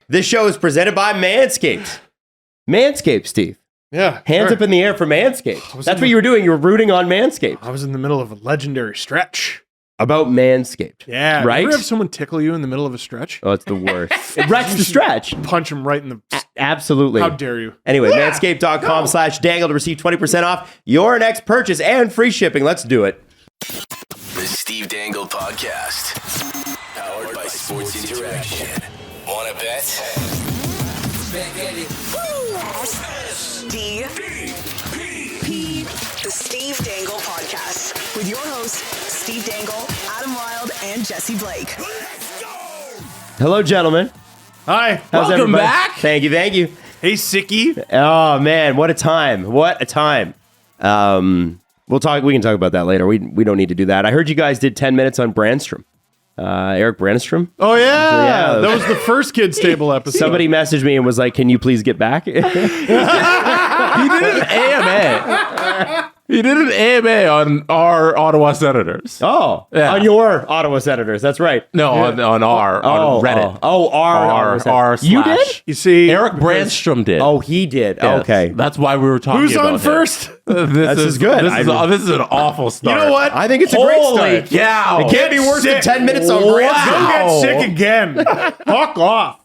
This show is presented by Manscaped. Manscaped, Steve. Yeah. Hands up in the air for Manscaped. That's what you were doing. You were rooting on Manscaped. I was in the middle of a legendary stretch. About Manscaped. Yeah. Right? You ever have someone tickle you in the middle of a stretch? Oh, it's the worst. It wrecks the stretch. Punch him right in the... Absolutely. How dare you? Anyway, manscaped.com/dangle to receive 20% off your next purchase and free shipping. Let's do it. The Steve Dangle Podcast. Powered by Sports Interaction. Want to bet? The Steve Dangle Podcast with your hosts, Steve Dangle, Adam Wilde, and Jesse Blake. Hello, gentlemen. Hi. How's Welcome everybody? back. Thank you. Hey, Sicky. Oh, man. What a time. What a time. We can talk about that later. We don't need to do that. I heard you guys did 10 minutes on Brandstrom. Eric Brandstrom. Oh, yeah. Yeah. That was the first Kids Table episode. Somebody messaged me and was like, can you please get back? He did an AMA. He did an AMA on our Ottawa Senators. Oh, Yeah. on your Ottawa Senators. That's right. No, on Reddit. R. You did? You see... Eric Brandstrom did. Oh, he did. Yes. Okay. That's why we were talking Who's about on him. first? This is good. This is an awful start. You know what? I think it's a great Holy start. cow. It can't be worse than 10 minutes on Wow. Brandstrom. Don't get sick again. Fuck off.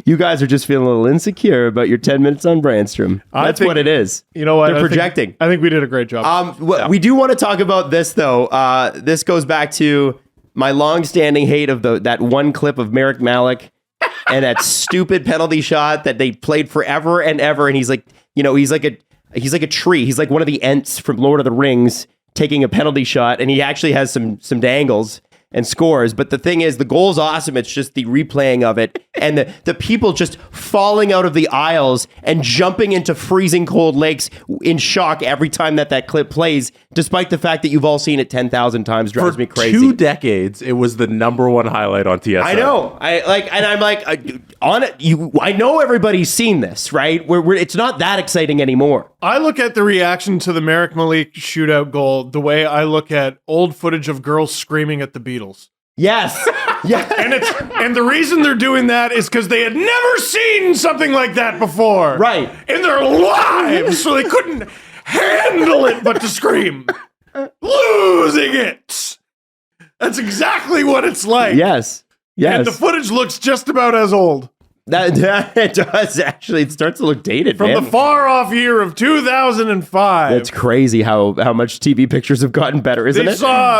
You guys are just feeling a little insecure about your 10 minutes on Brandstrom. That's think- what it is. You know what? They're projecting. I think we did a great job. We do want to talk about this, though. This goes back to my long-standing hate of that one clip of Marek Malik and that stupid penalty shot that they played forever and ever. And he's like, he's like a tree. He's like one of the Ents from Lord of the Rings taking a penalty shot, and he actually has some dangles and scores. But the thing is, the goal's awesome. It's just the replaying of it and the people just falling out of the aisles and jumping into freezing cold lakes in shock every time that clip plays, despite the fact that you've all seen it 10,000 times. Drives me crazy. 2 decades, it was the #1 highlight on TSN. I know. I know everybody's seen this, right? It's not that exciting anymore. I look at the reaction to the Marek Malik shootout goal the way I look at old footage of girls screaming at the Beatles. Yes. Yeah. And the reason they're doing that is because they had never seen something like that before. Right. In their lives. So they couldn't handle it but to scream. Losing it. That's exactly what it's like. Yes. And the footage looks just about as old. That it does, actually. It starts to look dated, From man. the far-off year of 2005. That's crazy how much TV pictures have gotten better, isn't it?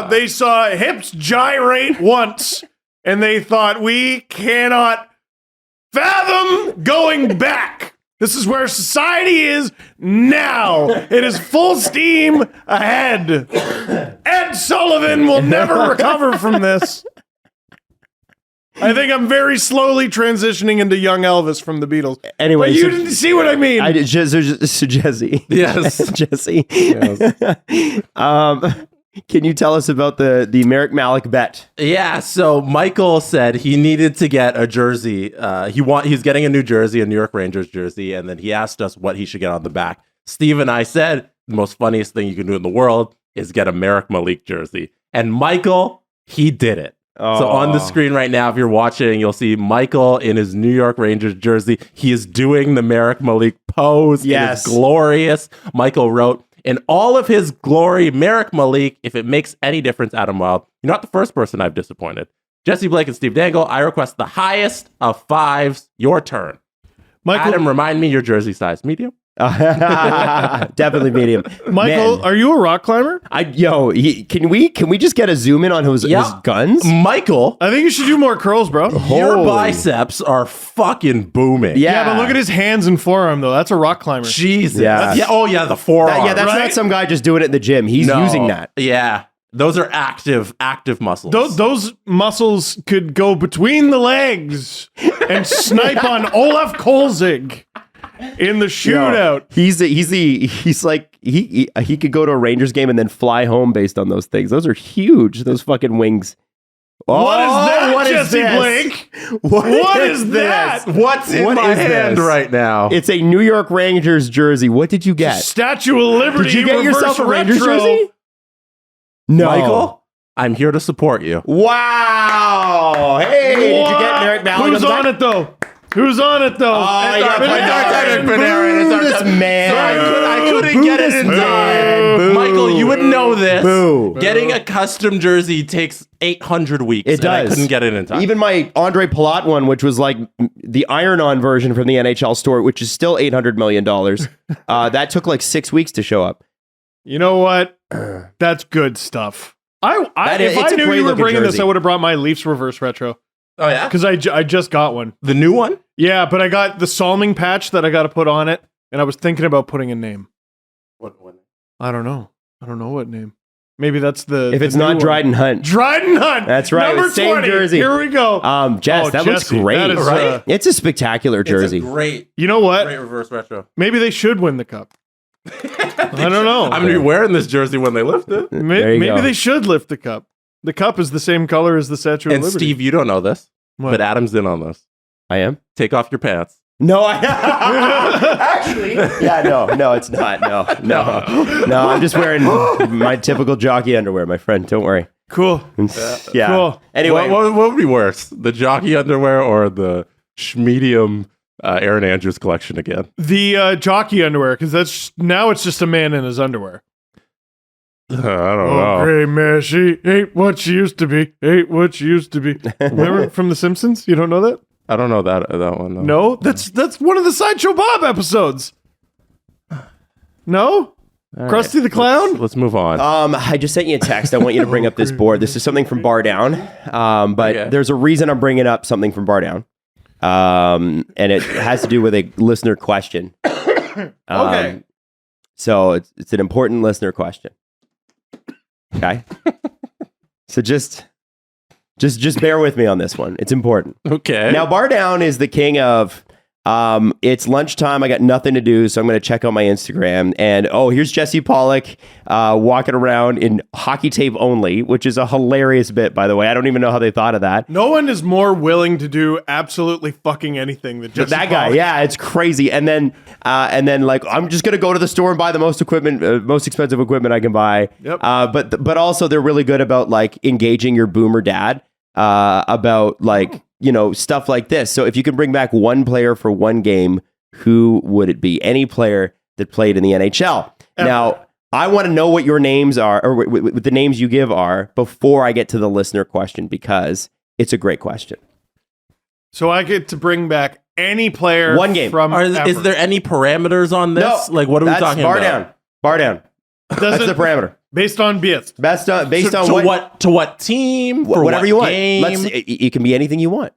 They saw hips gyrate once, and they thought, we cannot fathom going back. This is where society is now. It is full steam ahead. Ed Sullivan will never recover from this. I think I'm very slowly transitioning into young Elvis from the Beatles. Anyway, but you didn't see what I mean. I did. Jesse. Yes. Jesse. Yes. Can you tell us about the Marek Malik bet? Yeah, so Michael said he needed to get a jersey. He's getting a new jersey, a New York Rangers jersey, and then he asked us what he should get on the back. Steve and I said the most funniest thing you can do in the world is get a Marek Malik jersey. And Michael, he did it. So on the screen right now, if you're watching, you'll see Michael in his New York Rangers jersey. He is doing the Marek Malik pose. Yes. It is glorious. Michael wrote, in all of his glory, Marek Malik, if it makes any difference, Adam Wilde, you're not the first person I've disappointed. Jesse Blake and Steve Dangle, I request the highest of 5s. Your turn. Michael, Adam, remind me your jersey size. Medium? Definitely medium. Michael, Man, are you a rock climber? can we just get a zoom in on his guns? Michael, I think you should do more curls, bro. your Holy. biceps are fucking booming. Yeah. Yeah, but look at his hands and forearm, though. That's a rock climber. Jesus. Yeah. Oh, yeah, the forearm. That's right? not some guy just doing it in the gym. He's No. using that. Yeah. Those are active muscles. Those muscles could go between the legs and snipe on Olaf Kolzig in the shootout. He could go to a Rangers game and then fly home based on those things. Those are huge. Those fucking wings. What is that, what is Jesse this? Blake? What is that? What's in What my is hand this? right now? It's a New York Rangers jersey. What did you get? Statue of Liberty. Did you get reverse yourself a Rangers retro. jersey? No. Michael, I'm here to support you. Wow. Hey, did you get Marek Malik? Who's on it, though? Who's on it though? This man. I couldn't get it in time. Boo. Michael, you would know this. Boo. Getting a custom jersey takes 800 weeks. It does. And I couldn't get it in time. Even my Andre Palat one, which was like the iron-on version from the NHL store, which is still $800 million, that took like 6 weeks to show up. You know what? That's good stuff. If I knew you were bringing this, I would have brought my Leafs reverse retro. Oh, yeah? Because I just got one. The new one? Yeah, but I got the Salming patch that I got to put on it, and I was thinking about putting a name. What? I don't know what name. Maybe that's the... If it's not Dryden Hunt. Dryden Hunt! That's right. Number Same 20. jersey. Here we go. Jess, that looks Jesse, great. that is, right? It's a spectacular jersey. It's a great, you know what? great reverse retro. Maybe they should win the cup. I don't know. I'm going to be wearing this jersey when they lift it. Maybe they should lift the cup. The cup is the same color as the Statue of And Liberty. Steve, you don't know this, What? but Adam's in on this. I am? Take off your pants. No, actually, yeah, no, it's not. No, I'm just wearing my typical jockey underwear, my friend. Don't worry. Cool. Yeah. Cool. Anyway, What would be worse, the jockey underwear or the medium Aaron Andrews collection again? The jockey underwear, because now it's just a man in his underwear. I don't know. Gray man, she ain't what she used to be. Ain't what she used to be. Remember from The Simpsons? You don't know that? I don't know that one. No, that's one of the Sideshow Bob episodes. No, All Krusty right, the Clown. Let's move on. I just sent you a text. I want you to bring up this board. This is something from Bar Down, but Okay. there's a reason I'm bringing up something from Bar Down, and it has to do with a listener question. Okay. So it's an important listener question. Okay. So just bear with me on this one. It's important. Okay. Now, Bar Down is the king of, it's lunchtime. I got nothing to do, so I'm going to check out my Instagram. And, here's Jesse Pollock walking around in hockey tape only, which is a hilarious bit, by the way. I don't even know how they thought of that. No one is more willing to do absolutely fucking anything than Jesse That guy, Pollock. yeah, it's crazy. And then like, I'm just gonna go to the store and buy the most expensive equipment I can buy. Yep. But also they're really good about like engaging your boomer dad about like stuff like this. So if you can bring back one player for one game, who would it be? Any player that played in the NHL. Ever. Now, I want to know what your names are, or what the names you give are, before I get to the listener question, because it's a great question. So I get to bring back any player One game. from Is ever. there any parameters on this? No, Like, what are we talking bar about? Bar down. That's the parameter. Based on bits. Based on To what team? For whatever what you want. game? It can be anything you want.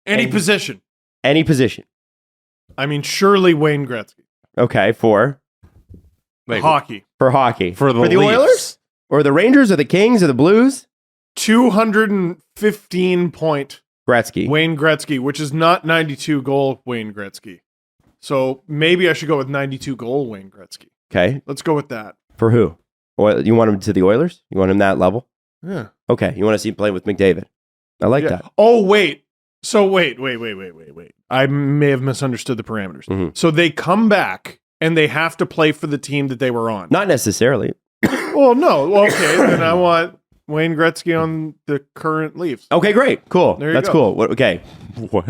Any position. Any position. I mean, surely Wayne Gretzky. Okay, for Like, Hockey. hockey. For the Leafs? Oilers? Or the Rangers or the Kings or the Blues? 215 point Gretzky. Wayne Gretzky, which is not 92 goal Wayne Gretzky. So maybe I should go with 92 goal Wayne Gretzky. Okay. Let's go with that. For who? You want him to the Oilers? You want him that level? Yeah. Okay. You want to see him play with McDavid? I like Yeah. that. Oh, wait. So wait. I may have misunderstood the parameters. Mhm. So they come back and they have to play for the team that they were on. Not necessarily. Well, no. Okay, then I want Wayne Gretzky on the current Leafs. Okay, great. Cool. There you That's go. cool. Okay. what?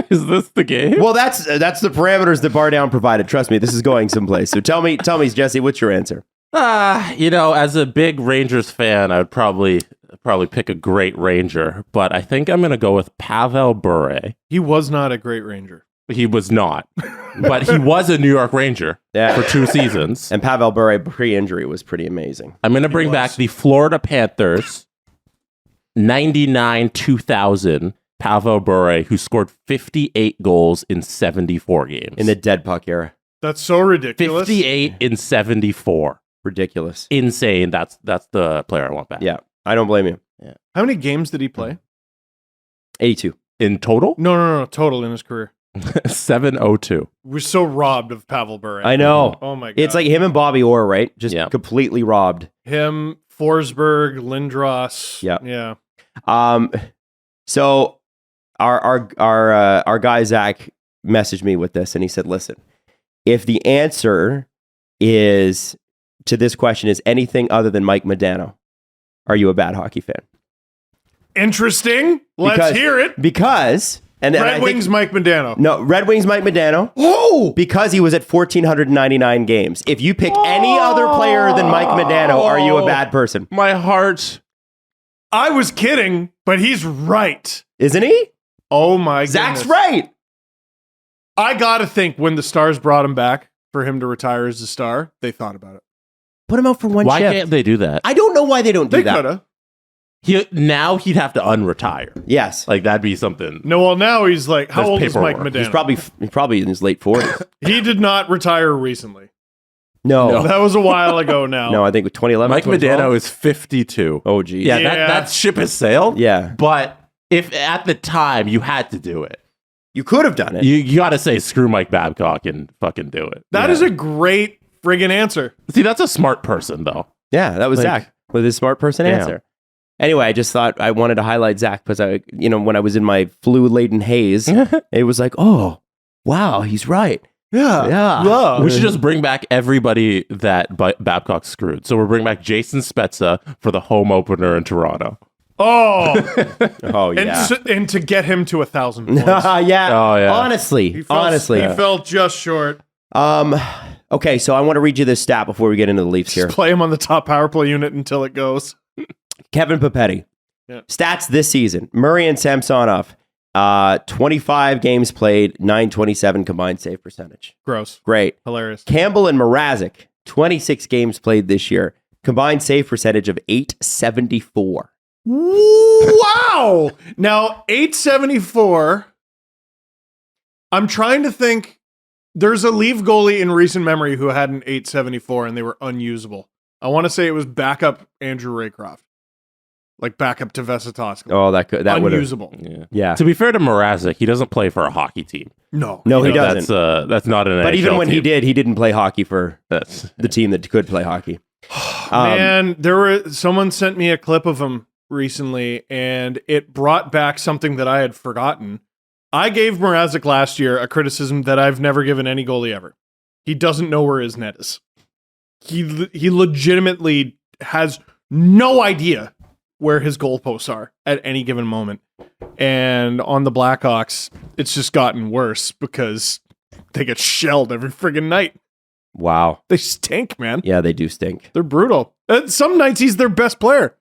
Is this the game? Well, that's the parameters that Bar Down provided. Trust me, this is going someplace. So tell me, Jesse, what's your answer? As a big Rangers fan, I would probably pick a great Ranger, but I think I'm going to go with Pavel Bure. He was not a great Ranger. He was not, but he was a New York Ranger Yeah. for 2 seasons. And Pavel Bure pre-injury was pretty amazing. I'm going to bring back the Florida Panthers 99-2000 Pavel Bure, who scored 58 goals in 74 games. In the dead puck era. That's so ridiculous. 58 in 74. Ridiculous. Insane. That's the player I want back. Yeah. I don't blame you. How many games did he play? 82. In total, No. Total in his career. 702. We're so robbed of Pavel Bure. I know. Oh my god. It's like him and Bobby Orr, right? Just Yeah. completely robbed. him, Forsberg, Lindros. Yeah. Yeah. So our guy Zach messaged me with this, and he said, "Listen, if the answer is to this question is anything other than Mike Modano, are you a bad hockey fan?" Interesting. Let's Because- hear it. Because And Red Wings, Mike Modano. No, Red Wings, Mike Modano. Oh! Because he was at 1,499 games. If you pick any other player than Mike Modano, are you a bad person? My heart. I was kidding, but he's right. Isn't he? Oh my Zach's goodness. right. I gotta think when the Stars brought him back for him to retire as a Star, they thought about it. Put him out for one Why shift. can't they do that? I don't know why they don't do They that. coulda. Now he'd have to unretire. Yes. Like that'd be something. No, well now he's like, how There's old is Mike paperwork. Modano? He's probably in his late 40s. He did not retire recently. No. That was a while ago now. No, I think with 2011. Mike 2012. Modano is 52. Oh, geez. Yeah, Yeah. that ship has sailed. Yeah. But if at the time you had to do it, You could have done it. you got to say screw Mike Babcock and fucking do it. That is a great friggin' answer. See, that's a smart person though. Yeah, that was Like- Zach with his smart person Damn. answer. Anyway, I just thought I wanted to highlight Zach because when I was in my flu-laden haze, it was like, oh, wow, he's right. Yeah. Yeah. We should just bring back everybody that Babcock screwed. So we're bringing back Jason Spezza for the home opener in Toronto. Oh, Oh, yeah. and to get him to 1,000 points. Yeah. Oh, yeah. Honestly. He fell just short. Okay, so I want to read you this stat before we get into the Leafs here. Just play him on the top power play unit until it goes. Kevin Papetti. Yeah. Stats this season. Murray and Samsonov. 25 games played, 927 combined save percentage. Gross. Great. Hilarious. Campbell and Mrazek, 26 games played this year. Combined save percentage of 874. Wow. Now, 874. I'm trying to think. There's a Leaf goalie in recent memory who had an 874 and they were unusable. I want to say it was backup Andrew Raycroft. Like backup to Vesatoska. Oh, that would have. Unusable. Yeah. To be fair to Mrazek, he doesn't play for a hockey team. No. No, he You know, doesn't. That's not an. But NHL even when he team. didn't play hockey for That's the team that could play hockey. Man, someone sent me a clip of him recently and it brought back something that I had forgotten. I gave Mrazek last year a criticism that I've never given any goalie ever. He doesn't know where his net is. He legitimately has no idea where his goalposts are at any given moment. And on the Blackhawks, it's just gotten worse because they get shelled every friggin' night. Wow. They stink, man. Yeah, they do stink. They're brutal. Some nights he's their best player.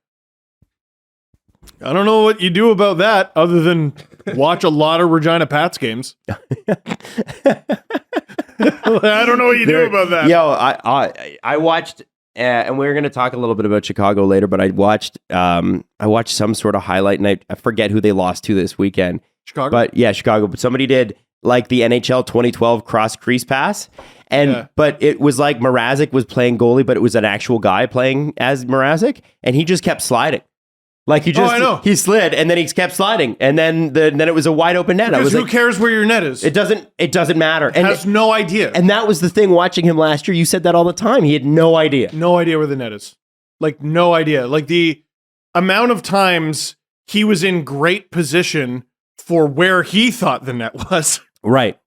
I don't know what you do about that other than watch a lot of Regina Pats games. I don't know what you do about that. Yo, I watched, and we're going to talk a little bit about Chicago later, but I watched some sort of highlight, and I forget who they lost to this weekend. Chicago? But yeah, Chicago. But somebody did like the NHL 2012 cross crease pass. But it was like Mrazek was playing goalie, but it was an actual guy playing as Mrazek, and he just kept sliding. Like I know. he slid and then he kept sliding, and then it was a wide open net. I Because was who like, cares where your net is? it doesn't matter. And has no idea. and that was the thing watching him last year. You said that all the time. He had no idea. No idea where the net is. Like, no idea. Like, the amount of times he was in great position for where he thought the net was. Right.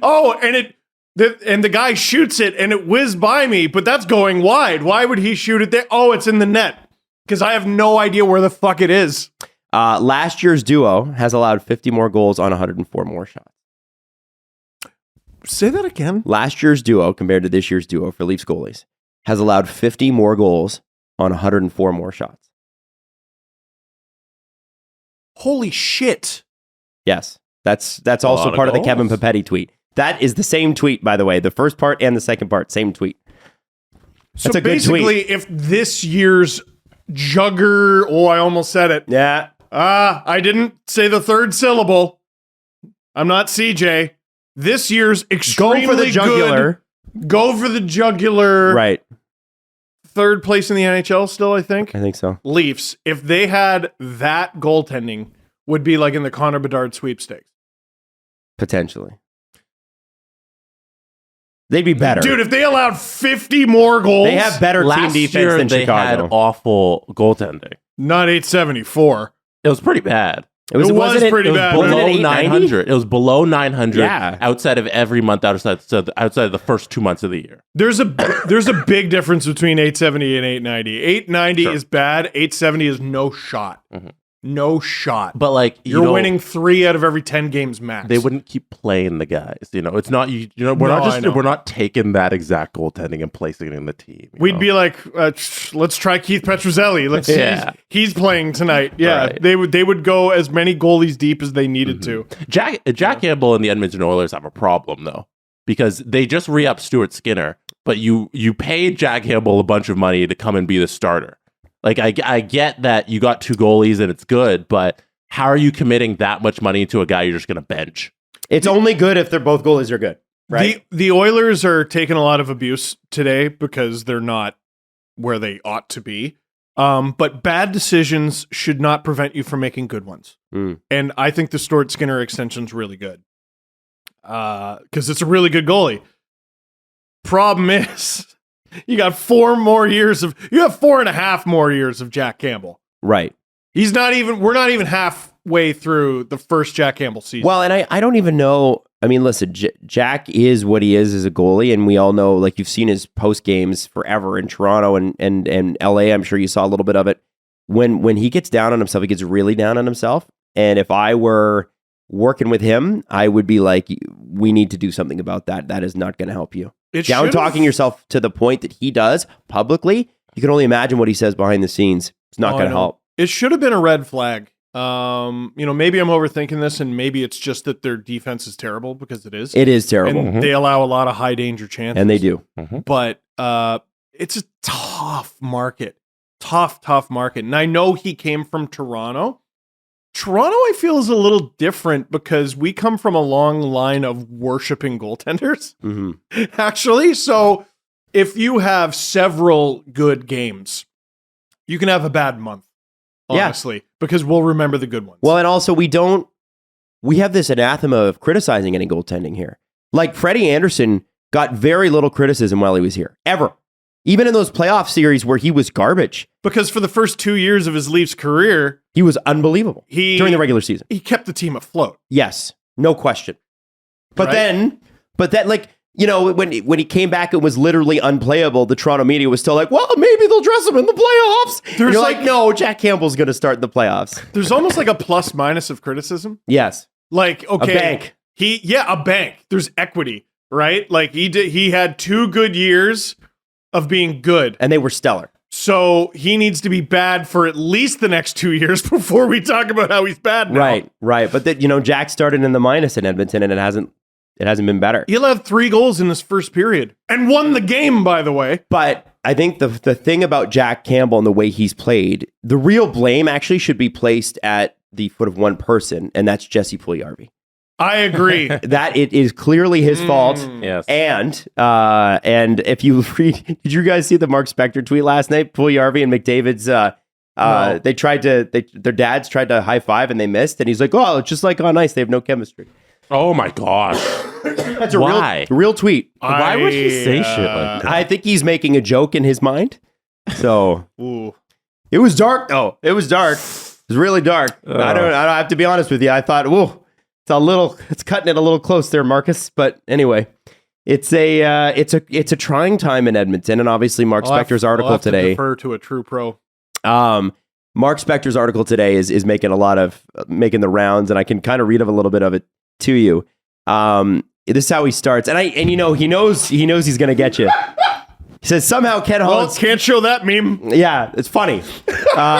Oh, and the guy shoots it and it whizzed by me, but that's going wide. Why would he shoot it there? Oh, it's in the net. Because I have no idea where the fuck it is. Last year's duo has allowed 50 more goals on 104 more shots. Say that again. Last year's duo compared to this year's duo for Leafs goalies has allowed 50 more goals on 104 more shots. Holy shit. Yes. That's also lot of part of the goals. Kevin Papetti tweet. That is the same tweet, by the way. The first part and the second part, same tweet. So That's a good tweet. basically, if this year's jugger, I almost said it. Yeah. I didn't say the third syllable. I'm not CJ. This year's extremely Go for the jugular. good. Go for the jugular. Right. Third place in the NHL still, I think. I think so. Leafs, if they had that goaltending, would be like in the Connor Bedard sweepstakes. Potentially. They'd be better. Dude, if they allowed 50 more goals, They have better team Last defense year than they Chicago. had awful goaltending. not 874. It was pretty bad. It was wasn't pretty bad. wasn't Below it 890? 900. It was below 900 Yeah. outside of every month outside of the first 2 months of the year. There's a big difference between 870 and 890. 890 Sure. is bad. 870 is no shot. No shot. But like You're winning 3 out of every 10 games max. They wouldn't keep playing the guys. It's not we're No, not taking that exact goaltending and placing it in the team. We'd be like, let's try Keith Petruzzelli. Let's see. He's playing tonight. Yeah, Right. they would go as many goalies deep as they needed to. Jack Campbell and the Edmonton Oilers have a problem though, because they just re-upped Stuart Skinner, but you paid Jack Campbell a bunch of money to come and be the starter. Like I get that you got 2 goalies and it's good, but how are you committing that much money to a guy you're just going to bench? It's only good if they're both goalies are good, right? The Oilers are taking a lot of abuse today because they're not where they ought to be. But bad decisions should not prevent you from making good ones. And I think the Stuart Skinner extension's really good. Because it's a really good goalie. Problem is, you got 4 more years you have 4.5 more years of Jack Campbell. Right. We're not even halfway through the first Jack Campbell season. Well, and I don't even know. I mean, listen, Jack is what he is as a goalie, and we all know, like, you've seen his post games forever in Toronto and LA. I'm sure you saw a little bit of it. When he gets down on himself, he gets really down on himself. And if I were working with him, I would be like, we need to do something about that. That is not going to help you. Down talking yourself to the point that he does publicly, you can only imagine what he says behind the scenes. It's not going to help. It should have been a red flag. Maybe I'm overthinking this, and maybe it's just that their defense is terrible, because it is. It is terrible. And they allow a lot of high danger chances. And they do. But it's a tough market. Tough market. And I know he came from Toronto. Toronto, I feel, is a little different because we come from a long line of worshiping goaltenders, actually. So if you have several good games, you can have a bad month, honestly, because we'll remember the good ones. Well, and also we have this anathema of criticizing any goaltending here. Like, Freddie Anderson got very little criticism while he was here, ever. Even in those playoff series where he was garbage. Because for the first 2 years of his Leafs career, he was unbelievable during the regular season. He kept the team afloat. Yes, no question. But then, like, you know, when he came back, it was literally unplayable. The Toronto media was still like, well, maybe they'll dress him in the playoffs. You're like, no, Jack Campbell's going to start in the playoffs. There's almost like a plus minus of criticism. Yes. Like, okay. A bank. A bank. There's equity, right? Like, he had 2 good years of being good. And they were stellar. So he needs to be bad for at least the next 2 years before we talk about how he's bad now. Right. But Jack started in the minus in Edmonton, and it hasn't been better. He'll have 3 goals in his first period and won the game, by the way. But I think the thing about Jack Campbell and the way he's played, the real blame actually should be placed at the foot of one person, and that's Jesse Puljujarvi. I agree. That it is clearly his fault. Yes. And if you read, did you guys see the Mark Spector tweet last night? Puljujarvi and McDavid's, No. their dads tried to high five and they missed. And he's like, oh, it's just like on ice. They have no chemistry. Oh my gosh. That's a Why? real tweet. Why would he say shit like that? I think he's making a joke in his mind. So Ooh. it was dark though. It was dark. It was really dark. I don't have to be honest with you. I thought, whoa. It's cutting it a little close there, Marcus. But anyway, it's a trying time in Edmonton, and obviously Mark Spector's article today. Defer to a true pro. Mark Spector's article today is making the rounds, and I can kind of read a little bit of it to you. This is how he starts, and he knows he's going to get you. He says, somehow Ken Holland's... Well, can't show that meme. Yeah, it's funny.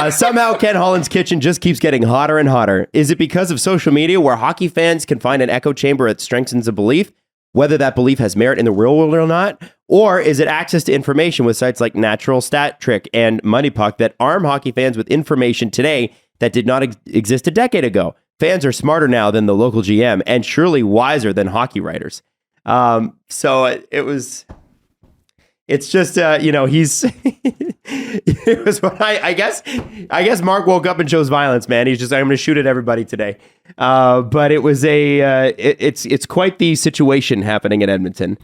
Somehow Ken Holland's kitchen just keeps getting hotter and hotter. Is it because of social media where hockey fans can find an echo chamber that strengthens a belief, whether that belief has merit in the real world or not? Or is it access to information with sites like Natural Stat Trick and Money Puck that arm hockey fans with information today that did not exist a decade ago? Fans are smarter now than the local GM and surely wiser than hockey writers. It's just, he's, it was what I guess Mark woke up and chose violence, man. He's just, I'm going to shoot at everybody today. But it was it's quite the situation happening in Edmonton.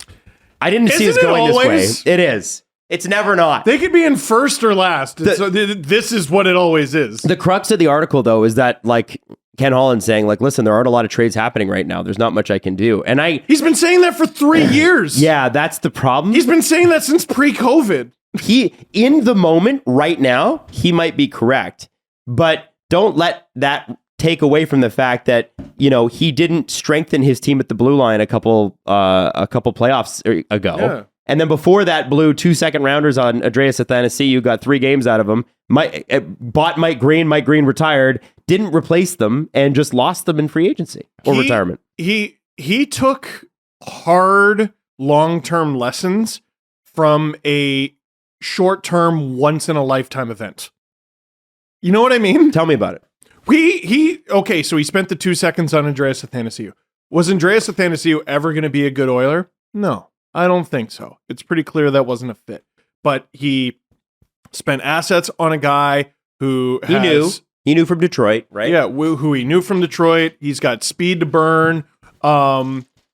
I didn't see us going this way. It is. It's never not. They could be in first or last. This is what it always is. The crux of the article, though, is that, like, Ken Holland saying, like, listen, there aren't a lot of trades happening right now. There's not much I can do. And he's been saying that for 3 years. Yeah, that's the problem. He's been saying that since pre-COVID. In the moment right now, he might be correct. But don't let that take away from the fact that, he didn't strengthen his team at the blue line a couple playoffs ago. Yeah. And then before that, blew 2 second rounders on Andreas Athanasiou, got 3 games out of him. Bought Mike Green. Mike Green retired, didn't replace them, and just lost them in free agency or retirement. He took hard long-term lessons from a short-term, once-in-a-lifetime event. You know what I mean? Tell me about it. Okay, so he spent the 2 seconds on Andreas Athanasiou. Was Andreas Athanasiou ever going to be a good Oiler? No, I don't think so. It's pretty clear that wasn't a fit. But he spent assets on a guy who He knew from Detroit, right? Yeah, who he knew from Detroit. He's got speed to burn.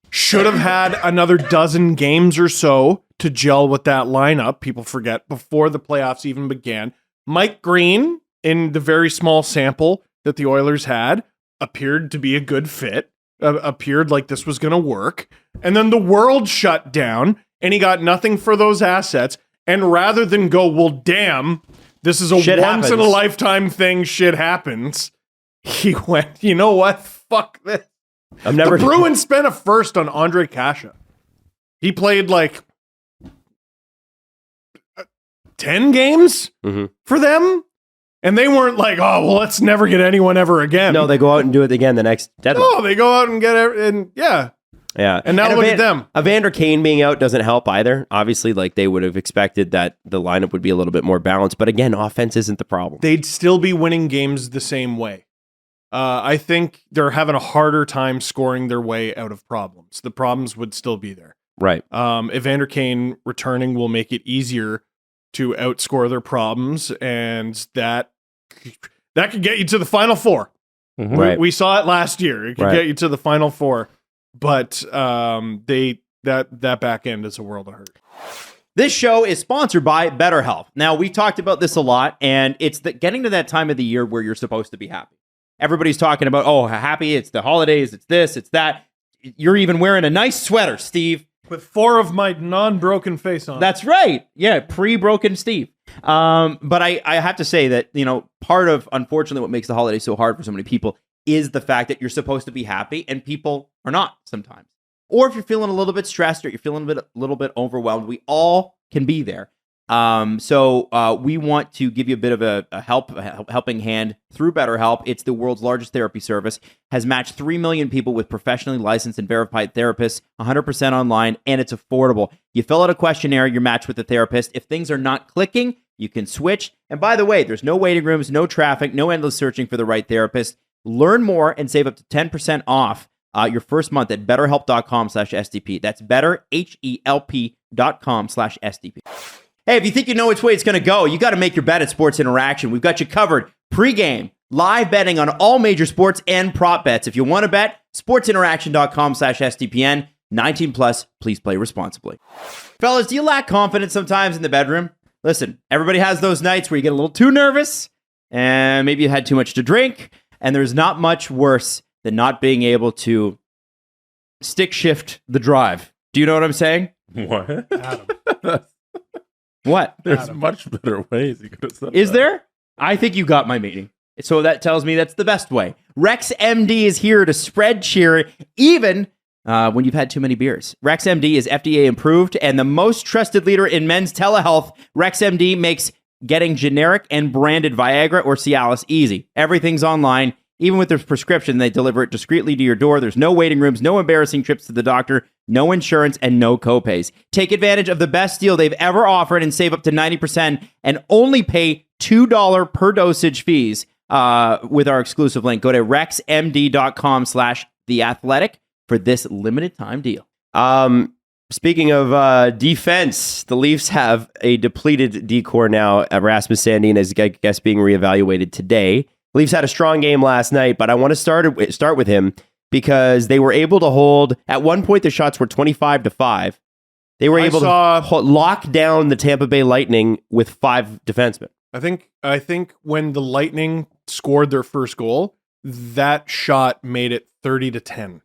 Should have had another dozen games or so to gel with that lineup. People forget before the playoffs even began. Mike Green, in the very small sample that the Oilers had, appeared to be a good fit. Appeared like this was going to work. And then the world shut down and he got nothing for those assets. And rather than go, well, damn, this is a once-in-a-lifetime thing, shit happens, he went, you know what? Fuck this. The Bruins spent a first on Andre Kasha. He played like 10 games for them. And they weren't like, oh, well, let's never get anyone ever again. No, they go out and do it again the next deadline. No, they go out and get it. And yeah. And now look at them. Evander Kane being out doesn't help either. Obviously, like they would have expected that the lineup would be a little bit more balanced. But again, offense isn't the problem. They'd still be winning games the same way. I think they're having a harder time scoring their way out of problems. The problems would still be there. Right. Evander Kane returning will make it easier to outscore their problems. And that could get you to the Final Four. Mm-hmm. Right. We saw it last year. It could get you to the Final Four. But that back end is a world of hurt. This show is sponsored by BetterHelp. Now, we talked about this a lot, and it's getting to that time of the year where you're supposed to be happy. Everybody's talking about, oh, happy, it's the holidays, it's this, it's that. You're even wearing a nice sweater, Steve. With 4 of my non-broken face on. That's right. Yeah, pre-broken Steve. But I have to say that, part of, unfortunately, what makes the holidays so hard for so many people is the fact that you're supposed to be happy and people are not sometimes. Or if you're feeling a little bit stressed or you're feeling a little bit overwhelmed, we all can be there. So we want to give you a bit of a helping hand through BetterHelp. It's the world's largest therapy service, has matched 3 million people with professionally licensed and verified therapists, 100% online, and it's affordable. You fill out a questionnaire, you're matched with a therapist. If things are not clicking, you can switch. And by the way, there's no waiting rooms, no traffic, no endless searching for the right therapist. Learn more and save up to 10% off your first month at betterhelp.com/STP. That's betterhelp.com/STP. Hey, if you think you know which way it's going to go, you got to make your bet at Sports Interaction. We've got you covered pre-game, live betting on all major sports and prop bets. If you want to bet, sportsinteraction.com/STPN. 19 plus, please play responsibly. Fellas, do you lack confidence sometimes in the bedroom? Listen, everybody has those nights where you get a little too nervous and maybe you had too much to drink. And there's not much worse than not being able to stick shift the drive. Do you know what I'm saying? What? Adam. What? There's much better ways you could have said Is that. there? I think you got my meaning. So that tells me that's the best way. Rex MD is here to spread cheer even when you've had too many beers. Rex MD is FDA approved and the most trusted leader in men's telehealth. Rex MD makes getting generic and branded Viagra or Cialis easy. Everything's online. Even with their prescription, they deliver it discreetly to your door. There's no waiting rooms, no embarrassing trips to the doctor, no insurance, and no copays. Take advantage of the best deal they've ever offered and save up to 90% and only pay $2 per dosage fees with our exclusive link. Go to rexmd.com/theathletic for this limited time deal. Speaking of defense, the Leafs have a depleted decor now. Rasmus Sandin is, I guess, being reevaluated today. Leafs had a strong game last night, but I want to start with him because they were able to hold. At one point, the shots were 25-5. They were able to lock down the Tampa Bay Lightning with 5 defensemen. I think when the Lightning scored their first goal, that shot made it 30-10.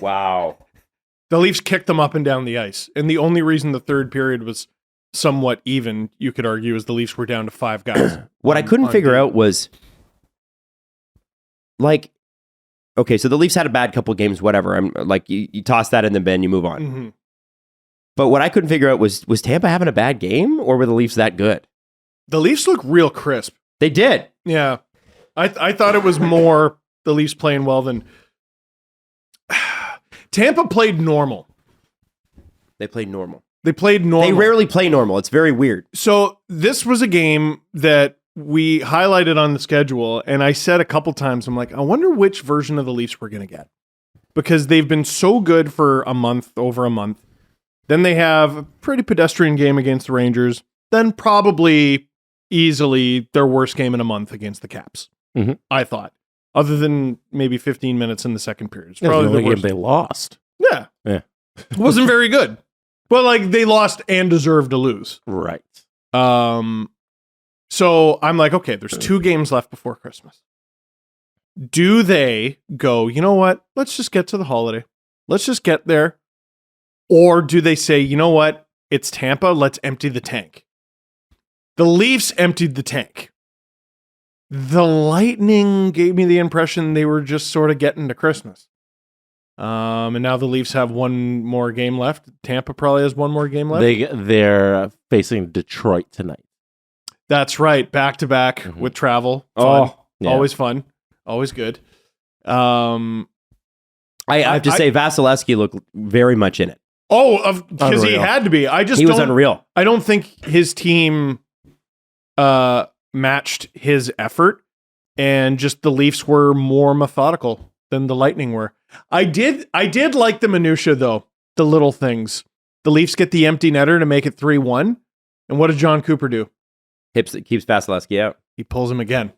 Wow. The Leafs kicked them up and down the ice. And the only reason the third period was somewhat even, you could argue, is the Leafs were down to 5 guys. What I couldn't figure out was like, okay, so the Leafs had a bad couple games, whatever. I'm like, you toss that in the bin, you move on. Mm-hmm. But what I couldn't figure out was Tampa having a bad game, or were the Leafs that good? The Leafs look real crisp. They did. Yeah. I thought it was more the Leafs playing well than Tampa played normal. They played normal. They played normal. They rarely play normal. It's very weird. So this was a game that we highlighted on the schedule, and I said a couple times, I'm like, I wonder which version of the Leafs we're going to get. Because they've been so good for over a month. Then they have a pretty pedestrian game against the Rangers. Then probably easily their worst game in a month against the Caps. Mm-hmm. I thought. Other than maybe 15 minutes in the second period. It's That's probably the the only worst. game they lost. Yeah. Yeah. It wasn't very good. But like they lost and deserved to lose. Right. So I'm like, okay, there's 2 games left before Christmas. Do they go, you know what? Let's just get to the holiday. Let's just get there. Or do they say, you know what? It's Tampa. Let's empty the tank. The Leafs emptied the tank. The Lightning gave me the impression they were just sort of getting to Christmas. And now the Leafs have one more game left. Tampa probably has one more game left. They're facing Detroit tonight. That's right. Back to back with travel. Fun. yeah. Always fun. Always good. I have to say, Vasilevsky looked very much in it. Because he had to be. He was unreal. I don't think his team matched his effort, and just the Leafs were more methodical than the Lightning were. I did like the minutia though, the little things. The Leafs get the empty netter to make it 3-1, and what did John Cooper do? Keeps Vasilevsky out. He pulls him again.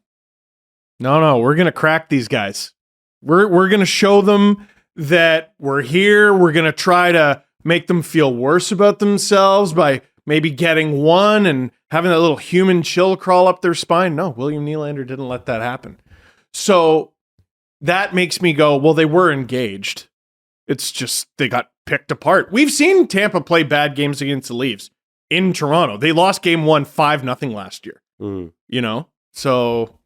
No, we're gonna crack these guys. We're gonna show them that we're here. We're gonna try to make them feel worse about themselves by maybe getting one and having that little human chill crawl up their spine. No, William Nylander didn't let that happen. So that makes me go, well, they were engaged. It's just they got picked apart. We've seen Tampa play bad games against the Leafs in Toronto. They lost game 1 5-0 last year. You know? So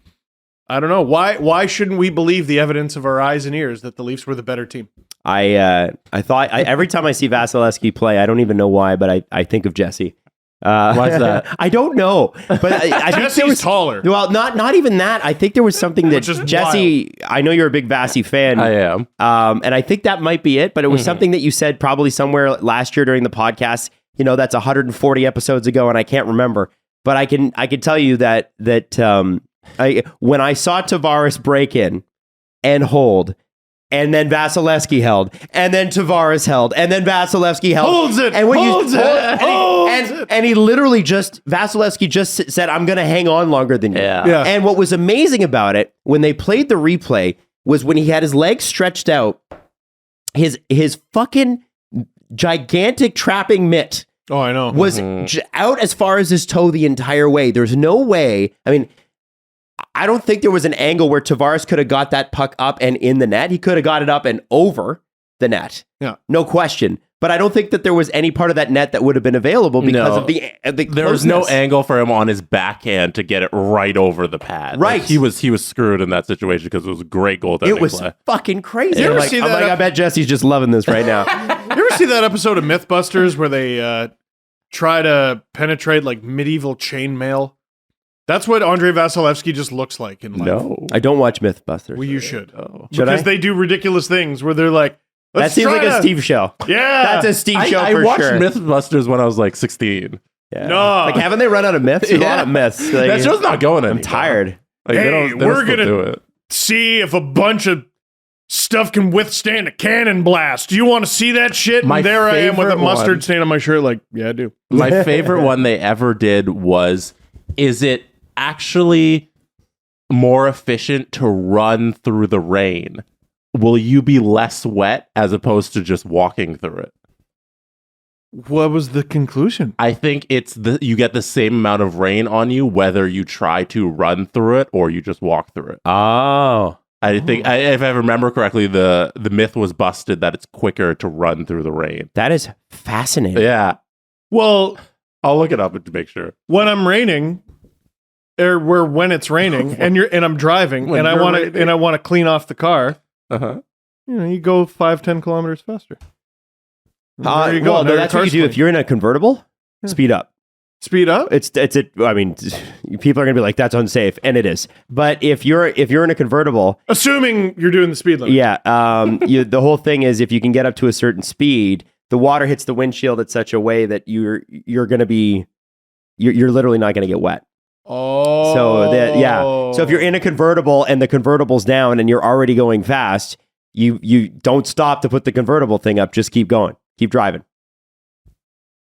I don't know. Why shouldn't we believe the evidence of our eyes and ears that the Leafs were the better team? I thought every time I see Vasilevsky play, I don't even know why, but I think of Jesse. Why's that? I don't know, but I think Jesse's there was taller. Well, not even that. I think there was something that Which is Jesse. I know you're a big Vasi fan. I am. And I think that might be it. But it was something that you said probably somewhere last year during the podcast. You know, that's 140 episodes ago, and I can't remember. But I can tell you that when I saw Tavares break in and hold. And then Vasilevsky held, and then Tavares held, and then Vasilevsky held. Holds it, and when holds it, and he literally Vasilevsky just said, "I'm going to hang on longer than you." Yeah. And what was amazing about it when they played the replay was when he had his legs stretched out, his fucking gigantic trapping mitt Oh, I know. was out as far as his toe the entire way. There's no way. I mean, I don't think there was an angle where Tavares could have got that puck up and in the net. He could have got it up and over the net. Yeah. No question. But I don't think that there was any part of that net that would have been available because of the There was no closeness. angle for him on his backhand to get it right over the pad. Right. Like, he was screwed in that situation because it was a great goaltending It was play. fucking crazy. You I'm ever like, see I'm that like, I bet Jesse's just loving this right now. You ever see that episode of Mythbusters where they try to penetrate like medieval chainmail? That's what Andrei Vasilevsky just looks like in life. No. I don't watch Mythbusters. Well, you should. Should Because I? they do ridiculous things where they're like, That let's seems try like a to- Steve show. Yeah. That's a Steve show I for watched sure. Mythbusters when I was like 16. Yeah. No. Like, haven't they run out of myths? There's a lot Yeah. of myths. Like, That show's not going anymore. I'm tired. Like, Hey, they don't we're still gonna- do it. See if a bunch of stuff can withstand a cannon blast. Do you want to see that shit? My And there I am with a favorite mustard one- stain on my shirt. Like, yeah, I do. My favorite one they ever did was, is it actually more efficient to run through the rain? Will you be less wet as opposed to just walking through it? What was the conclusion? I think you get the same amount of rain on you whether you try to run through it or you just walk through it. Oh. I think, if I remember correctly, the myth was busted that it's quicker to run through the rain. That is fascinating. Yeah, Well, I'll look it up to make sure. when I'm raining, or where when it's raining and I'm driving When and I you're want to raining. and I want to clean off the car, Uh-huh. you go 5-10 kilometers faster. There you go. Well, Now no, your that's what you car's do. clean. If you're in a convertible, speed up. Speed up. I mean, people are gonna be like, that's unsafe, and it is. But if you're in a convertible, Assuming you're doing the speed limit. yeah, the whole thing is if you can get up to a certain speed, the water hits the windshield at such a way that you're literally not gonna get wet. Oh. So if you're in a convertible and the convertible's down and you're already going fast, you don't stop to put the convertible thing up. Just keep going, keep driving.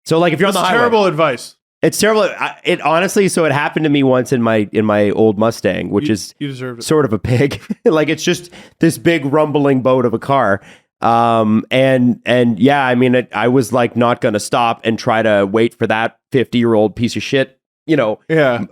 So like if you're on the highway, terrible advice. it's terrible. It honestly, so it happened to me once in my old Mustang, which is You deserved it. sort of a pig. Like it's just this big rumbling boat of a car. And yeah, I mean, I was like not going to stop and try to wait for that 50-year-old piece of shit, Yeah.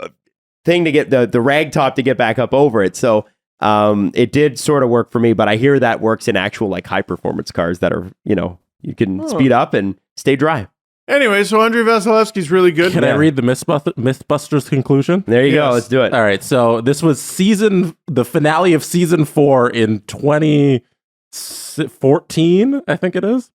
thing to get the rag top to get back up over it. So, it did sort of work for me, but I hear that works in actual like high performance cars that are, you can speed up and stay dry. Anyway, so Andrei Vasilevsky's really good. Can I read the Mythbusters conclusion? There you go. Yes. Let's do it. All right. So this was the finale of season 4 in 2014, I think it is.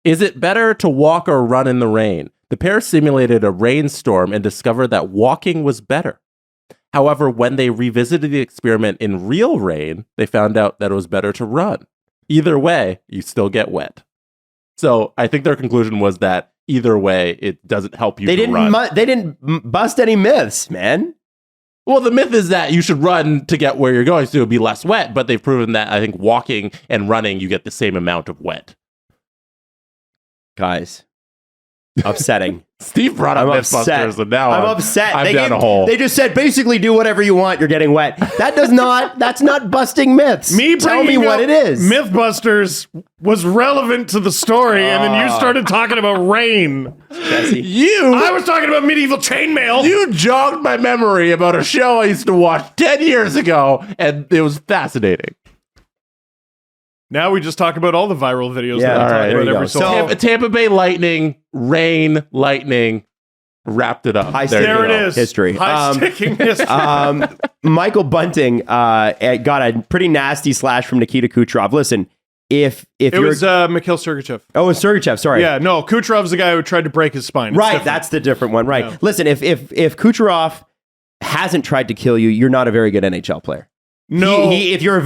Is it better to walk or run in the rain? The pair simulated a rainstorm and discovered that walking was better. However, when they revisited the experiment in real rain, they found out that it was better to run. Either way, you still get wet. So I think their conclusion was that either way, it doesn't help you to run. They didn't bust any myths, man. Well, the myth is that you should run to get where you're going so it'll be less wet, but they've proven that I think walking and running, you get the same amount of wet. Guys, upsetting. Steve brought up I'm Mythbusters, upset. and now I'm upset. I'm down a hole. They just said basically do whatever you want. You're getting wet. That's not busting myths. Tell me what it is. Mythbusters was relevant to the story, and then you started talking about rain. You I was talking about medieval chainmail. you jogged my memory about a show I used to watch 10 years ago, and it was fascinating. Now we just talk about all the viral videos Yeah, that I all talk right, there about you every go. so So- often. Tampa Bay Lightning, rain, lightning, wrapped it up. There you it go. is. History. High sticking history. Michael Bunting got a pretty nasty slash from Nikita Kucherov. Listen, if It you're was Mikhail Sergachev. oh, it's Sergachev. Sorry. Yeah, no, Kucherov's the guy who tried to break his spine. It's Right, different. that's the different one. Right. Yeah. Listen, if Kucherov hasn't tried to kill you, you're not a very good NHL player. no. If you're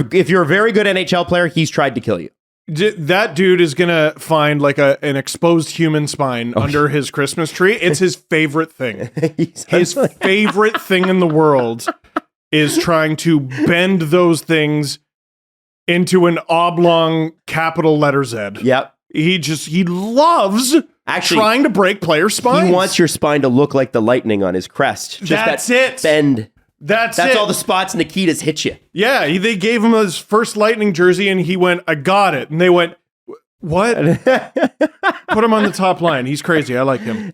a very good NHL player, he's tried to kill you. That dude is gonna find like an exposed human spine under his Christmas tree. It's his favorite thing. His favorite thing in the world is trying to bend those things into an oblong capital letter Z. Yep. He loves Actually, trying to break players' spines. he wants your spine to look like the lightning on his crest. Just That's that it. bend. That's That's it. all the spots Nikita's hit you. Yeah, they gave him his first Lightning jersey, and he went, "I got it." And they went, "What?" Put him on the top line. He's crazy. I like him.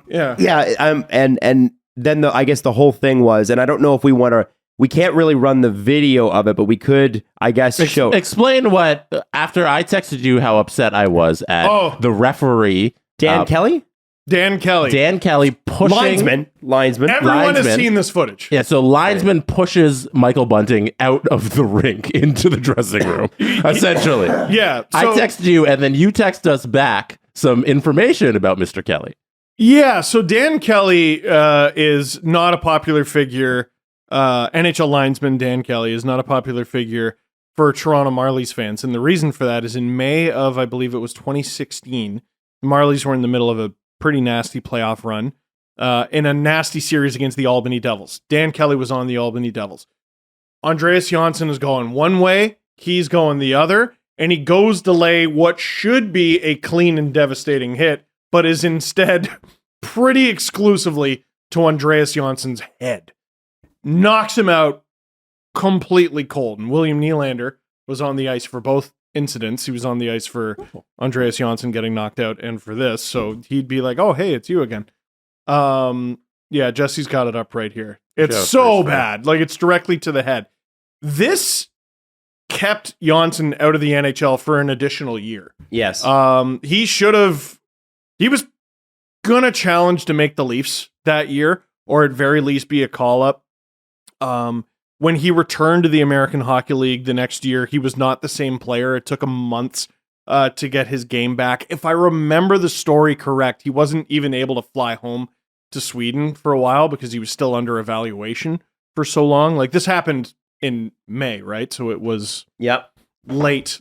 Yeah. Yeah. And then I guess the whole thing was, and I don't know if we can't really run the video of it, but we could, I guess, show. Explain what, after I texted you how upset I was at the referee, Dan Kelly? Dan Kelly. Dan Kelly pushing... Linesman. Everyone has linesman. seen this footage. Yeah, so linesman pushes Michael Bunting out of the rink into the dressing room, essentially. Yeah. I texted you, and then you text us back some information about Mr. Kelly. Yeah. So Dan Kelly is not a popular figure. NHL linesman Dan Kelly is not a popular figure for Toronto Marlies fans. And the reason for that is in May of, I believe it was 2016, the Marlies were in the middle of a pretty nasty playoff run in a nasty series against the Albany Devils. Dan Kelly was on the Albany Devils. Andreas Johnsson is going one way, he's going the other, and he goes to lay what should be a clean and devastating hit, but is instead pretty exclusively to Andreas Johnsson's head. Knocks him out completely cold. And William Nylander was on the ice for both incidents. He was on the ice for Andreas Johnsson getting knocked out and for this. So he'd be like, "Oh, hey, it's you again." Yeah, Jesse's got it up right here. It's Just so for sure. bad. Like, it's directly to the head. This kept Johnsson out of the NHL for an additional year. Yes. He was gonna challenge to make the Leafs that year, or at very least be a call-up. When he returned to the American Hockey League the next year, he was not the same player. It took him months to get his game back. If I remember the story correct, he wasn't even able to fly home to Sweden for a while because he was still under evaluation for so long. Like, this happened in May, right? So it was late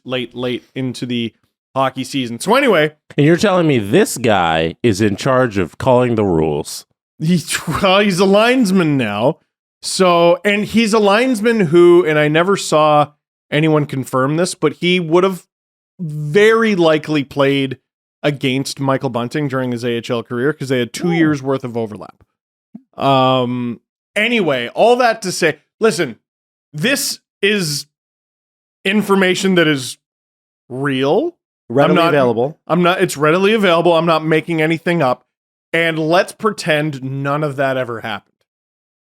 into the hockey season. So anyway. And you're telling me this guy is in charge of calling the rules. He's a linesman now. So, and he's a linesman who, and I never saw anyone confirm this, but he would have very likely played against Michael Bunting during his AHL career because they had 2 years worth of overlap. Anyway, all that to say, listen, this is information that is real. Readily available. It's readily available. I'm not making anything up. And let's pretend none of that ever happened.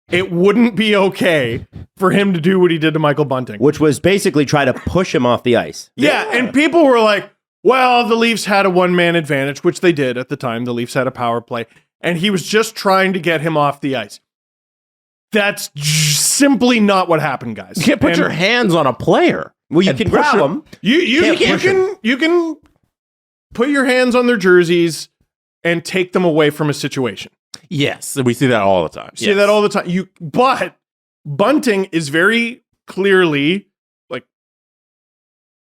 It wouldn't be okay for him to do what he did to Michael Bunting. Which was basically try to push him off the ice. Yeah, and people were like, well, the Leafs had a one-man advantage, which they did at the time. The Leafs had a power play, and he was just trying to get him off the ice. That's simply not what happened, guys. You can't put your hands on a player. Well, you can grab them. You can put your hands on their jerseys and take them away from a situation. Yes, we see that all the time. See that all the time. But Bunting is very clearly, like,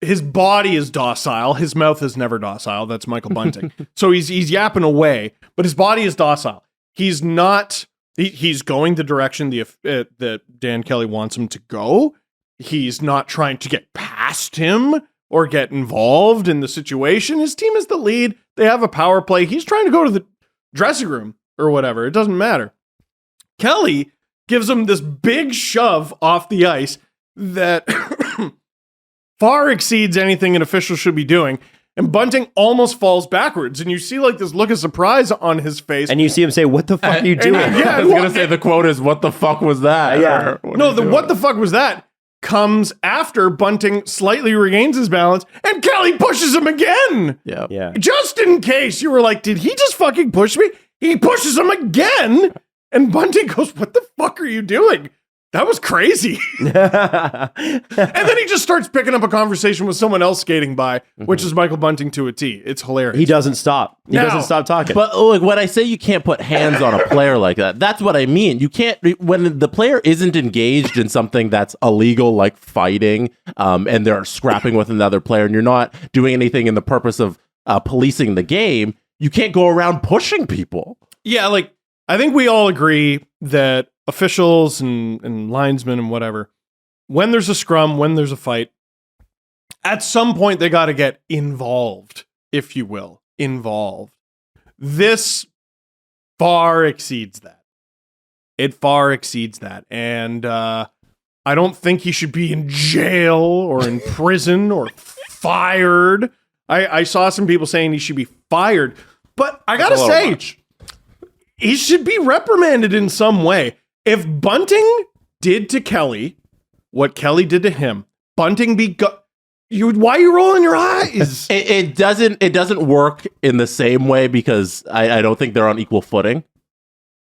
his body is docile. His mouth is never docile. That's Michael Bunting. So he's yapping away, but his body is docile. He's not. He's going the direction that Dan Kelly wants him to go. He's not trying to get past him or get involved in the situation. His team is the lead. They have a power play. He's trying to go to the dressing room or whatever. It doesn't matter. Kelly gives him this big shove off the ice that far exceeds anything an official should be doing. And Bunting almost falls backwards. And you see like this look of surprise on his face. And you see him say, what the fuck are you doing? I was going to say the quote is, what the fuck was that? Yeah. What the fuck was that? Comes after Bunting slightly regains his balance and Kelly pushes him again. Yeah. Just in case you were like, did he just fucking push me? He pushes him again. And Bunting goes, what the fuck are you doing? That was crazy. And then he just starts picking up a conversation with someone else skating by, which is Michael Bunting to a T. It's hilarious. He doesn't stop. He doesn't stop talking. But like when I say you can't put hands on a player like that, that's what I mean. You can't, when the player isn't engaged in something that's illegal, like fighting, and they're scrapping with another player, and you're not doing anything in the purpose of policing the game, you can't go around pushing people. Yeah, like, I think we all agree that officials and linesmen and whatever, when there's a scrum, when there's a fight, at some point they got to get involved, if you will. Involved. This far exceeds that. It far exceeds that. And I don't think he should be in jail or in prison or fired. I saw some people saying he should be fired. But I got to say, he should be reprimanded in some way. If Bunting did to Kelly what Kelly did to him, Bunting why are you rolling your eyes? It doesn't work in the same way because I don't think they're on equal footing.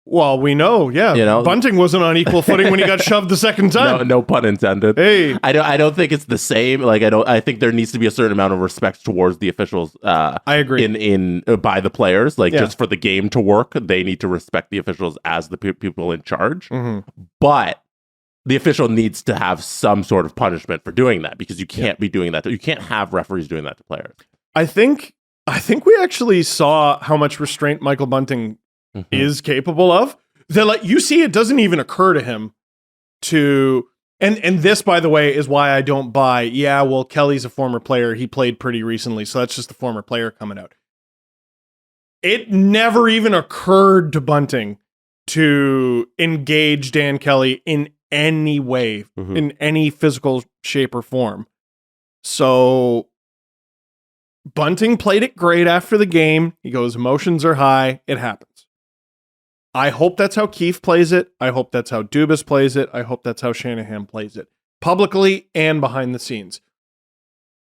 Well, we know, yeah. You know? Bunting wasn't on equal footing when he got shoved the second time. No pun intended. Hey, I don't think it's the same. Like I think there needs to be a certain amount of respect towards the officials. I agree. In by the players, just for the game to work, they need to respect the officials as the people in charge. Mm-hmm. But the official needs to have some sort of punishment for doing that because you can't be doing that. You can't have referees doing that to players. I think we actually saw how much restraint Michael Bunting is capable of. That, like, you see, it doesn't even occur to him to, and this, by the way, is why I don't buy, yeah, well, Kelly's a former player. He played pretty recently, so that's just the former player coming out. It never even occurred to Bunting to engage Dan Kelly in any way, in any physical shape or form. So Bunting played it great after the game. He goes, emotions are high. It happens. I hope that's how Keefe plays it. I hope that's how Dubas plays it. I hope that's how Shanahan plays it, publicly and behind the scenes.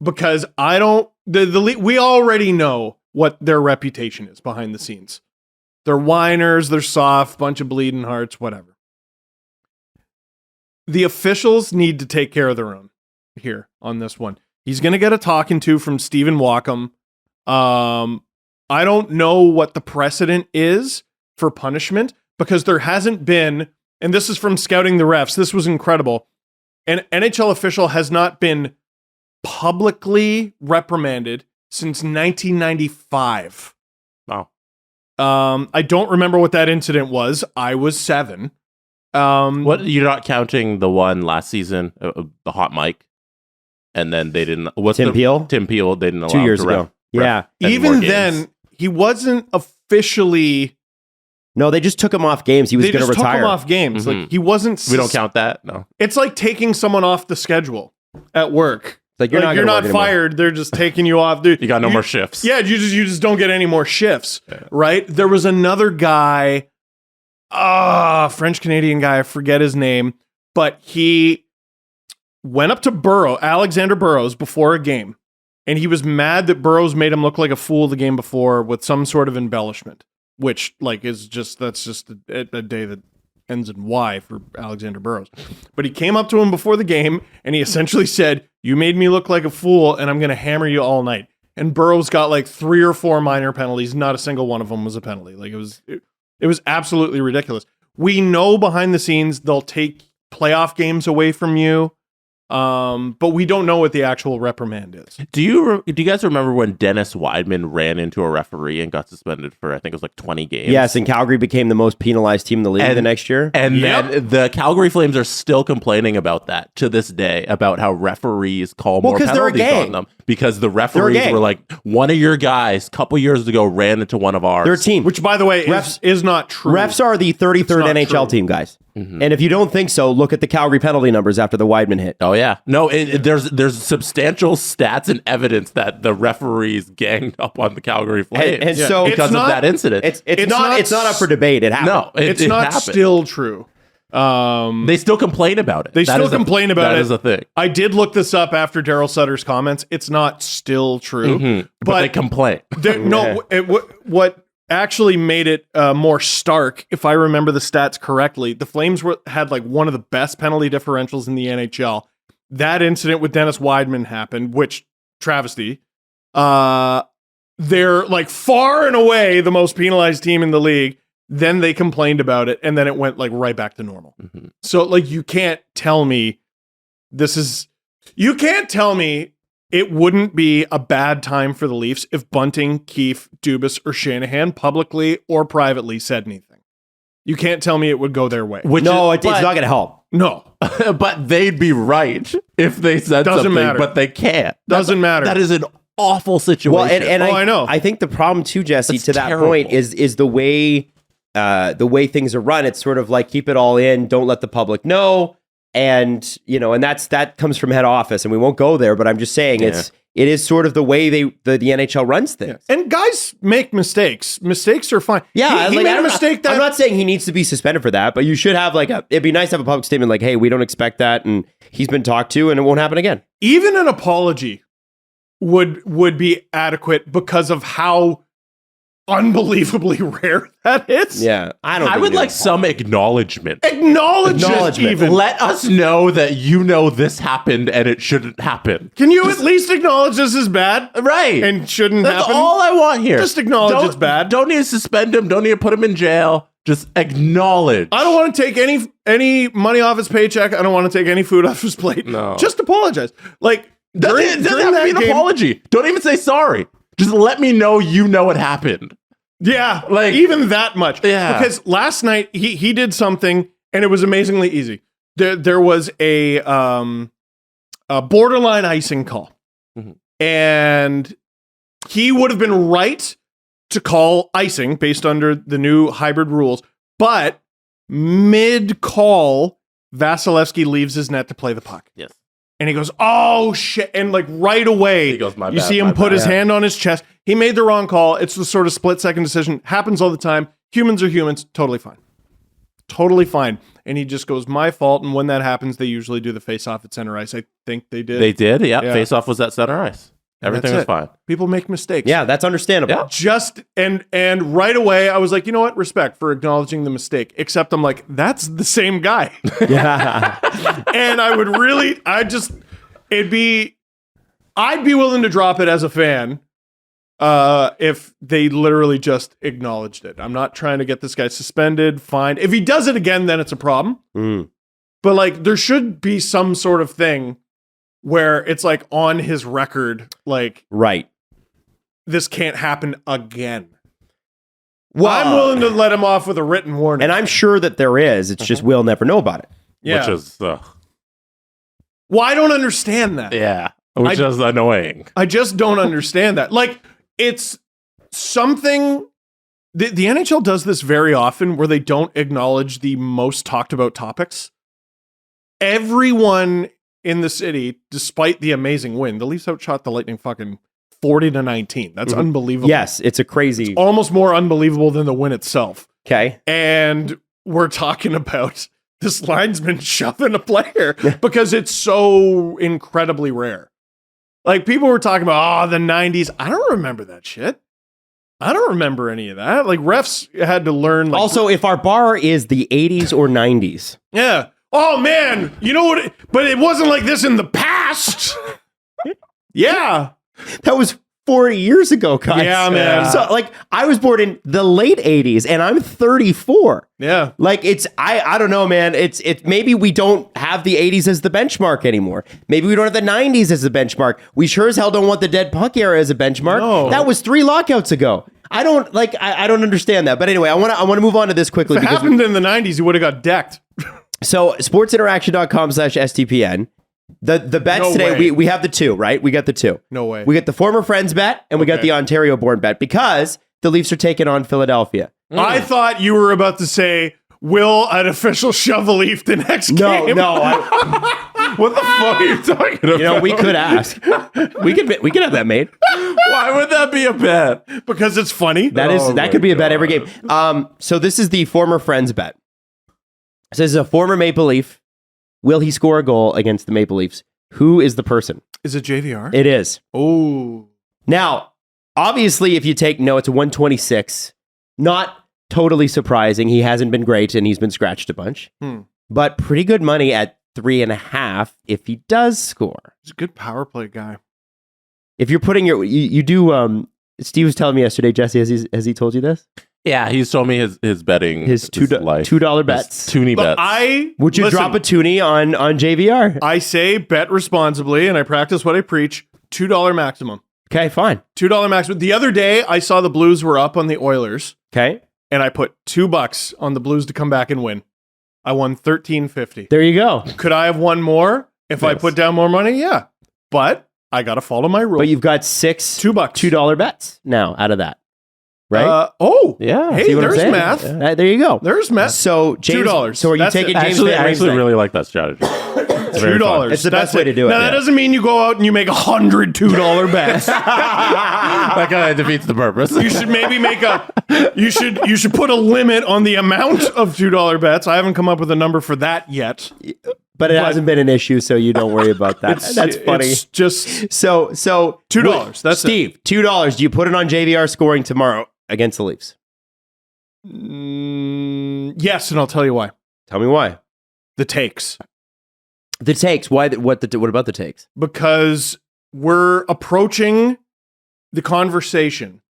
Because we already know what their reputation is behind the scenes. They're whiners, they're soft, bunch of bleeding hearts, whatever. The officials need to take care of their own here on this one. He's going to get a talking to from Stephen Walkham. I don't know what the precedent is for punishment because there hasn't been, and this is from Scouting the Refs, this was incredible. An NHL official has not been publicly reprimanded since 1995. Wow. I don't remember what that incident was. I was 7. What, you're not counting the one last season, the hot mic, and then they didn't. What's Tim Peel? Tim Peel. They didn't allow 2 years him to ago. Yeah. Even then, he wasn't officially. No, they just took him off games. He was They going to just took retire. him off games. Like he wasn't. We don't count that. No. It's like taking someone off the schedule at work. It's like you're not, you're gonna not work anymore. fired. They're just taking you off. Dude, You got no more shifts. Yeah, you just don't get any more shifts, right? There was another guy, French Canadian guy, I forget his name, but he went up to Alexander Burrows before a game, and he was mad that Burrows made him look like a fool the game before with some sort of embellishment, which that's just a day that ends in Y for Alexander Burrows. But he came up to him before the game, and he essentially said, "You made me look like a fool, and I'm going to hammer you all night." And Burrows got like 3 or 4 minor penalties. Not a single one of them was a penalty. Like it was absolutely ridiculous. We know behind the scenes they'll take playoff games away from you, but we don't know what the actual reprimand is. Do you guys remember when Dennis Weidman ran into a referee and got suspended for, I think it was like 20 games? Yes, and Calgary became the most penalized team in the league the next year. And then the Calgary Flames are still complaining about that to this day, about how referees call more 'cause they're a penalties gang. on them. Because the referees gang. were like, one of your guys a couple years ago ran into one of ours. They're a team. Which, by the way, Refs- is not true. Refs are the 33rd It's not NHL true. team, guys. And if you don't think so, look at the Calgary penalty numbers after the Weidman hit. Oh yeah, no. There's substantial stats and evidence that the referees ganged up on the Calgary Flames, And so because It's of not- that incident. it's not up for debate. It happened. no, It's it not happened. still true. They still complain about it. They That still is a- complain about it. That is a thing. I did look this up after Daryl Sutter's comments. It's not still true, But they complain. What actually made it more stark, if I remember the stats correctly, the Flames had like one of the best penalty differentials in the NHL. That incident with Dennis Weidman happened, which travesty. They're like far and away the most penalized team in the league. Then they complained about it, and then it went like right back to normal. So like you can't tell me it wouldn't be a bad time for the Leafs if Bunting, Keefe, Dubas, or Shanahan publicly or privately said anything. You can't tell me it would go their way. Which No, is- it's not going to help. No, but they'd be right if they said Doesn't something, matter. but they can't. Doesn't matter. That is an awful situation. Well, and I know. I think the problem too, Jesse, That's to that terrible. point is the way things are run. It's sort of like keep it all in, don't let the public know, and that comes from head office, and we won't go there. But I'm just saying it is sort of the way the NHL runs things. and guys make mistakes. Mistakes are fine. Yeah, he like, made a mistake that I'm not saying he needs to be suspended for that, but you should have it'd be nice to have a public statement like, hey, we don't expect that, and he's been talked to, and it won't happen again. even an apology would be adequate because of how unbelievably rare that is. Yeah, I I would like some acknowledgement. Acknowledgement. Even. Let us know that this happened and it shouldn't happen. Can you at least acknowledge this is bad? Right. And shouldn't That's happen? all I want here. Just acknowledge it's bad. Don't need to suspend him. Don't need to put him in jail. Just acknowledge. I don't want to take any money off his paycheck. I don't want to take any food off his plate. No. Just apologize. Like Doesn't have to be an apology. Don't even say sorry. Just let me know it happened. Yeah, Like- even that much. Yeah. Because last night he did something and it was amazingly easy. There was a borderline icing call. And he would have been right to call icing based under the new hybrid rules. But mid-call, Vasilevsky leaves his net to play the puck. Yes. And he goes, oh, shit. And like right away, He goes, "My you bad, see my him put bad." his hand on his chest. He made the wrong call. It's the sort of split-second decision. Happens all the time. Humans are humans. Totally fine. Totally fine. And he just goes, my fault. And when that happens, they usually do the face-off at center ice. I think they did. They did. Yeah. Yeah. Face off was at center ice. Everything That's was it. fine. People make mistakes. Yeah, that's understandable. Yeah. Just and right away I was like, you know what? Respect for acknowledging the mistake. Except I'm like, that's the same guy. Yeah. And I'd be willing to drop it as a fan if they literally just acknowledged it. I'm not trying to get this guy suspended, fined. If he does it again, then it's a problem. Mm. But like, there should be some sort of thing where it's like on his record, like, Right. this can't happen again. Well, I'm willing to let him off with a written warning. and I'm sure that there is. It's just we'll never know about it. yeah. Which is, Well, I don't understand that. which is annoying. I just don't understand that. Like, it's something. The NHL does this very often where they don't acknowledge the most talked about topics. Everyone in the city, despite the amazing win, the Leafs outshot the Lightning fucking 40-19. That's unbelievable. Yes, it's a crazy. Almost more unbelievable than the win itself. Okay. And we're talking about this linesman shoving a player because it's so incredibly rare. Like, people were talking about, the 90s. I don't remember that shit. I don't remember any of that. Like, refs had to learn. Like, Also, if our bar is the 80s or 90s, yeah. Oh, man. You know what? But it wasn't like this in the past. Yeah. that was 40 years ago, guys. Yeah, man. So, like, I was born in the late 80s, and I'm 34. Yeah. Like, it's I don't know, man. It's maybe we don't have the 80s as the benchmark anymore. Maybe we don't have the 90s as the benchmark. We sure as hell don't want the dead puck era as a benchmark. No. That was 3 lockouts ago. I don't understand that. But anyway, I want to move on to this quickly If it because happened in the 90s, you would have got decked. so sportsinteraction.com/STPN. The bets No today, way. we have the 2, right? We got the 2. No way. We got the former friends bet and we got Okay. the Ontario born bet because the Leafs are taking on Philadelphia. I thought you were about to say, will an official shove a Leaf the next No, game? no. What the fuck are you talking about? You know, we could ask. We could have that made. Why would that be a bet? Because it's funny. That could be a bet every game. So this is the former friends bet. It says a former Maple Leaf. Will he score a goal against the Maple Leafs? Who is the person? Is it JVR? It is. Oh. Now, obviously, if you take it's a 126. Not totally surprising. He hasn't been great and he's been scratched a bunch. But pretty good money at 3.5 if he does score. He's a good power play guy. If you're putting you do. Steve was telling me yesterday, Jesse, has he told you this? Yeah, he's told me his betting. His life. $2 bets. Toonie But bets. Would you drop a toonie on JVR? I say bet responsibly, and I practice what I preach. $2 maximum. Okay, fine. $2 maximum. The other day, I saw the Blues were up on the Oilers, Okay, and I put $2 on the Blues to come back and win. I won $13.50. there you go. Could I have won more if I Yes. put down more money? Yeah, but I got to follow my rule. But you've got 6 $2. $2 bets now out of that, right? Yeah. Hey, See what I'm there's saying? math. There you go. There's math. So James, $2. So are you That's taking it. James? I Van actually Riemsdyk? really like that strategy. It's very fun. $2. It's the best That's way to do it, Now, yeah. that doesn't mean you go out and you make 100 $2 bets. That kind of defeats the purpose. You should maybe make you should put a limit on the amount of $2 bets. I haven't come up with a number for that yet. But it hasn't been an issue, so you don't worry about that. That's funny. It's just So $2. That's Steve, $2. Do you put it on JVR scoring tomorrow against the Leafs? yes, and I'll tell you why. Tell me why. The takes. The takes. Why? What about the takes? Because we're approaching the conversation.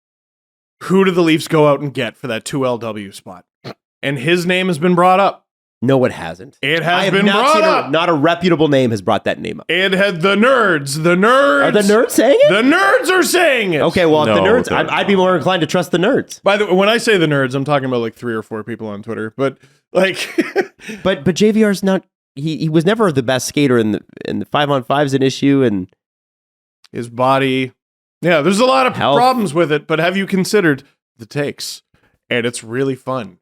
Who do the Leafs go out and get for that 2LW spot? And his name has been brought up. No, it hasn't. It I has have been not brought seen up. not a reputable name has brought that name up. It had the nerds. The nerds. Are the nerds saying it? The nerds are saying it. Okay, well, if the No, nerds, they're I'd be more inclined to trust the nerds. By the way, when I say the nerds, I'm talking about like 3 or 4 people on Twitter. But like, But JVR's not. He was never the best skater in the 5-on-5's an issue, and his body. Yeah, there's a lot of Health. problems with it. But have you considered the takes? And it's really fun.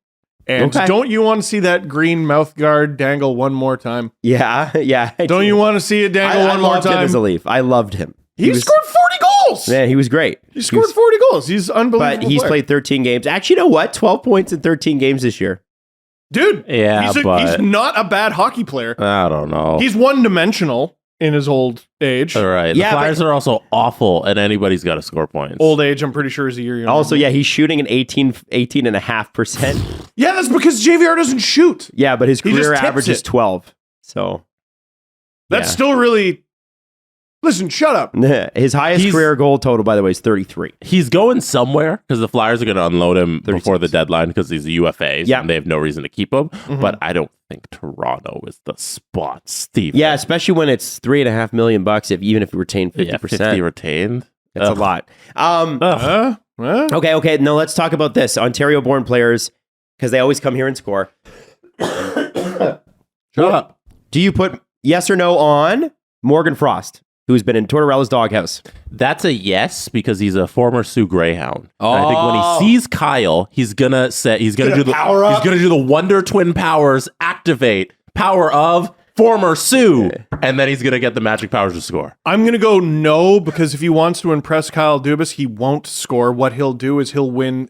And Okay. don't you want to see that green mouth guard dangle one more time? yeah. I Don't do. you want to see it dangle I one more loved him time? as a Leaf. I loved him. He was, scored 40 goals. Man, he was great. He scored was- 40 goals. He's unbelievable. But he's player. played 13 games. Actually, you know what? 12 points in 13 games this year. Dude, Yeah, he's but- not a bad hockey player. I don't know. He's one-dimensional. in his old age. All right. Yeah, the Flyers are also awful, and anybody's got to score points. Old age, I'm pretty sure, is a year younger. Also, yeah, he's shooting an 18.5%. Yeah, that's because JVR doesn't shoot. Yeah, but his He just career tips average is it. 12. So That's yeah. still really... Listen, shut up. His highest He's- career goal total, by the way, is 33. He's going somewhere because the Flyers are going to unload him 36. before the deadline because he's a UFA. Yeah. And they have no reason to keep him. Mm-hmm. But I don't think Toronto is the spot, Steve. Yeah, especially when it's $3.5 million even if you retain 50%. Yeah, 50 retained. That's a lot. Okay. No, let's talk about this. Ontario-born players, because they always come here and score. Shut up. Do you put yes or no on Morgan Frost, who's been in Tortorella's doghouse? That's a yes because he's a former Sioux Greyhound. Oh. And I think when he sees Kyle, he's gonna do the Wonder Twin powers activate power of former Sioux, and then he's gonna get the magic powers to score. I'm going to go no, because if he wants to impress Kyle Dubas, he won't score. What he'll do is he'll win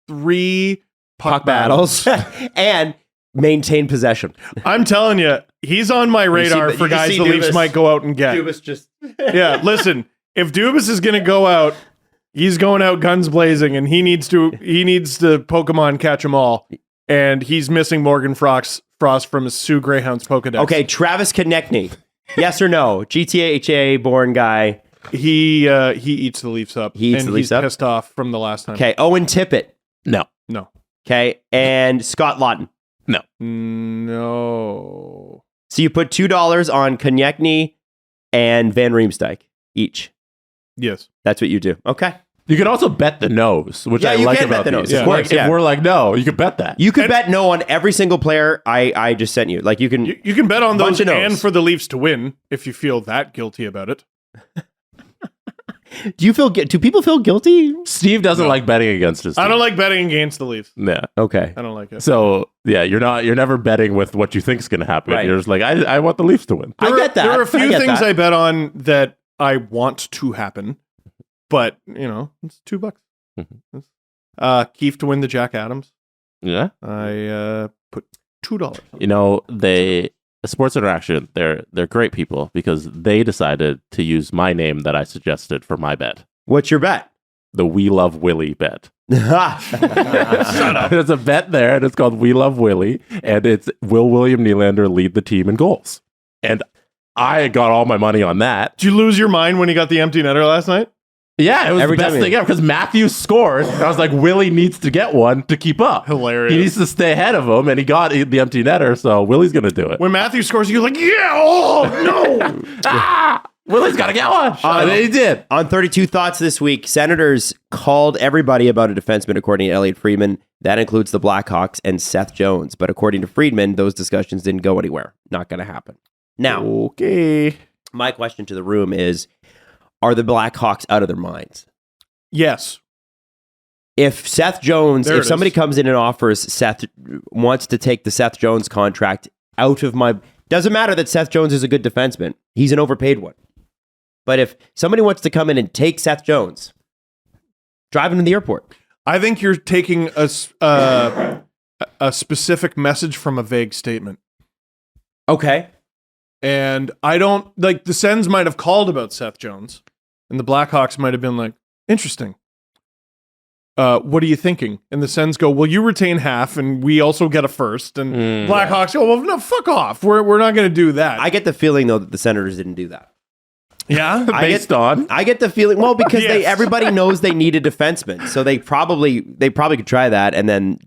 3 puck battles. and maintain possession. I'm telling you, he's on my radar for guys the Leafs might go out and get. Dubas just Yeah, listen, if Dubas is going to go out, he's going out guns blazing, and he needs to Pokemon catch them all, and he's missing Morgan Frost from his Sioux Greyhounds Pokedex. Okay, Travis Konechny. Yes or no? GTHA born guy. He eats the Leafs up. He eats the Leafs up? He's pissed off from the last time. Okay, Owen Tippett. No. No. Okay, and Scott Lawton. No. So you put $2 on Konechny and Van Riemsdyk each. Yes. That's what you do. Okay. You can also bet the nose, which Yeah, I you like can bet about the these. nose, of course, Like, yeah. If we're like, no, you can bet that. You could bet no on every single player I just sent you. Like you can. You can bet on Bunch those of no's. and for the Leafs to win if you feel that guilty about it. Do people feel guilty? Steve doesn't like betting against his team. I don't like betting against the Leafs. Yeah. Okay. I don't like it. So yeah, you're never betting with what you think is going to happen. Right. You're just like, I want the Leafs to win. I get that. There are a I few get things that. I bet on that I want to happen, but it's $2. Keefe to win the Jack Adams. Yeah. I put $2. Sports Interaction, they're great people because they decided to use my name that I suggested for my bet. What's your bet? The We Love Willie bet. Shut up. There's a bet there, and it's called We Love Willie, and it's will William Nylander lead the team in goals? And I got all my money on that. Did you lose your mind when he got the empty netter last night? Yeah, it was Every the best time thing ever because Matthews scored. And I was like, Willie needs to get one to keep up. Hilarious. He needs to stay ahead of him, and he got the empty netter, so Willie's going to do it. When Matthew scores, you're like, yeah, oh, no. Willie's got to get one. And he did. On 32 Thoughts this week, Senators called everybody about a defenseman, according to Elliot Friedman. That includes the Blackhawks and Seth Jones. But according to Friedman, those discussions didn't go anywhere. Not going to happen. Now, Okay. my question to the room is, are the Blackhawks out of their minds? Yes. If Seth Jones, There if it somebody is. comes in and wants to take the Seth Jones contract out of my... Doesn't matter that Seth Jones is a good defenseman. He's an overpaid one. But if somebody wants to come in and take Seth Jones, drive him to the airport. I think you're taking a specific message from a vague statement. Okay. And I don't, like, the Sens might have called about Seth Jones, and the Blackhawks might have been like, interesting. What are you thinking? And the Sens go, well, you retain half, and we also get a first. And Blackhawks go, well, no, fuck off. We're not going to do that. I get the feeling, though, that the Senators didn't do that. yeah? Based on. I get the feeling, well, because Yes. everybody knows they need a defenseman. So they probably could try that. And then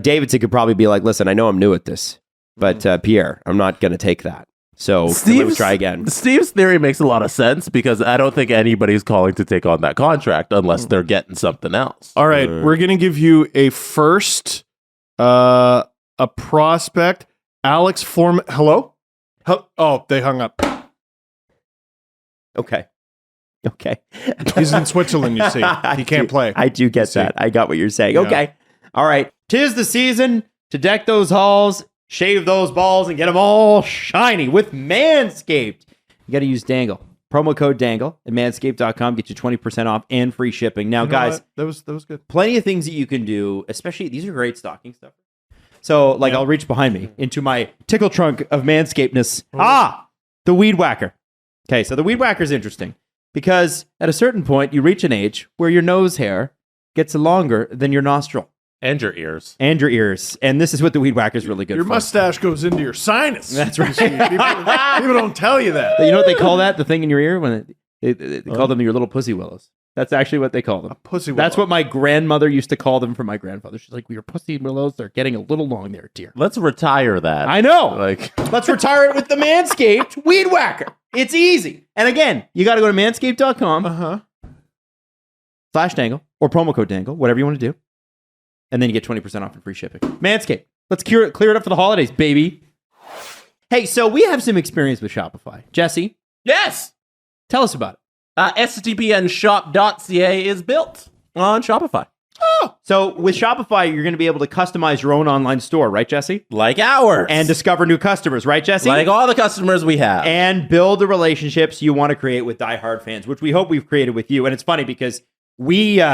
Davidson could probably be like, listen, I know I'm new at this, but Pierre, I'm not going to take that. So let's try again. Steve's theory makes a lot of sense because I don't think anybody's calling to take on that contract unless they're getting something else. All right, we're going to give you a first, a prospect. Alex Foreman. Hello? Oh, they hung up. Okay. He's in Switzerland, you see. He can't play. I do get that. I got what you're saying. Yeah. Okay. All right. 'Tis the season to deck those halls, shave those balls, and get them all shiny with Manscaped. You got to use Dangle. Promo code Dangle at manscaped.com. Get you 20% off and free shipping. Now, You know guys, what? That was good. plenty of things that you can do, especially these are great stocking stuff. So, I'll reach behind me into my tickle trunk of Manscapedness. The weed whacker. Okay, so the weed whacker is interesting because at a certain point, you reach an age where your nose hair gets longer than your nostril. And your ears. And your ears. And this is what the weed whacker is really good Your for. mustache goes into your sinus. That's right. People don't tell you that. You know what they call that? The thing in your ear? When they call them your little pussy willows. That's actually what they call them. Pussy willow. That's what my grandmother used to call them for my grandfather. She's like, your pussy willows are getting a little long there, dear. Let's retire that. I know. Like, Let's retire it with the Manscaped Weed Whacker. It's easy. And again, you got to go to manscaped.com /dangle or promo code dangle, whatever you want to do. And then you get 20% off and free shipping. Manscaped. Let's clear it up for the holidays, baby. Hey, so we have some experience with Shopify. Jesse, yes. tell us about it. STPNshop.ca is built on Shopify. So with Shopify, you're going to be able to customize your own online store, right, Jesse? Like ours. And discover new customers, right, Jesse? like all the customers we have. And build the relationships you want to create with diehard fans, which we hope we've created with you. And it's funny because we, when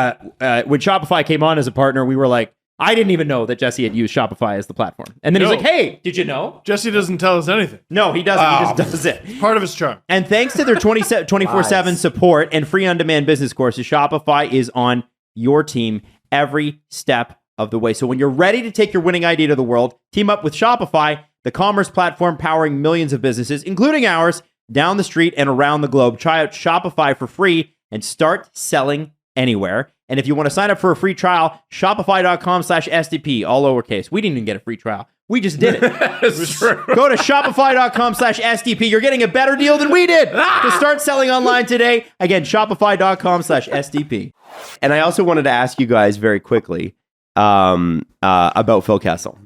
Shopify came on as a partner, we were like, I didn't even know that Jesse had used Shopify as the platform. And then he's No. like, hey, did you know? Jesse doesn't tell us anything. No, he doesn't. He just does it. Part of his charm. And thanks to their 24/7 support and free on-demand business courses, Shopify is on your team every step of the way. So when you're ready to take your winning idea to the world, team up with Shopify, the commerce platform powering millions of businesses, including ours, down the street and around the globe. Try out Shopify for free and start selling anywhere. And if you want to sign up for a free trial, shopify.com/SDP, all lowercase. We didn't even get a free trial. We just did it. Go to shopify.com/SDP. You're getting a better deal than we did to start selling online today. Again, shopify.com/SDP. And I also wanted to ask you guys very quickly about Phil Kessel.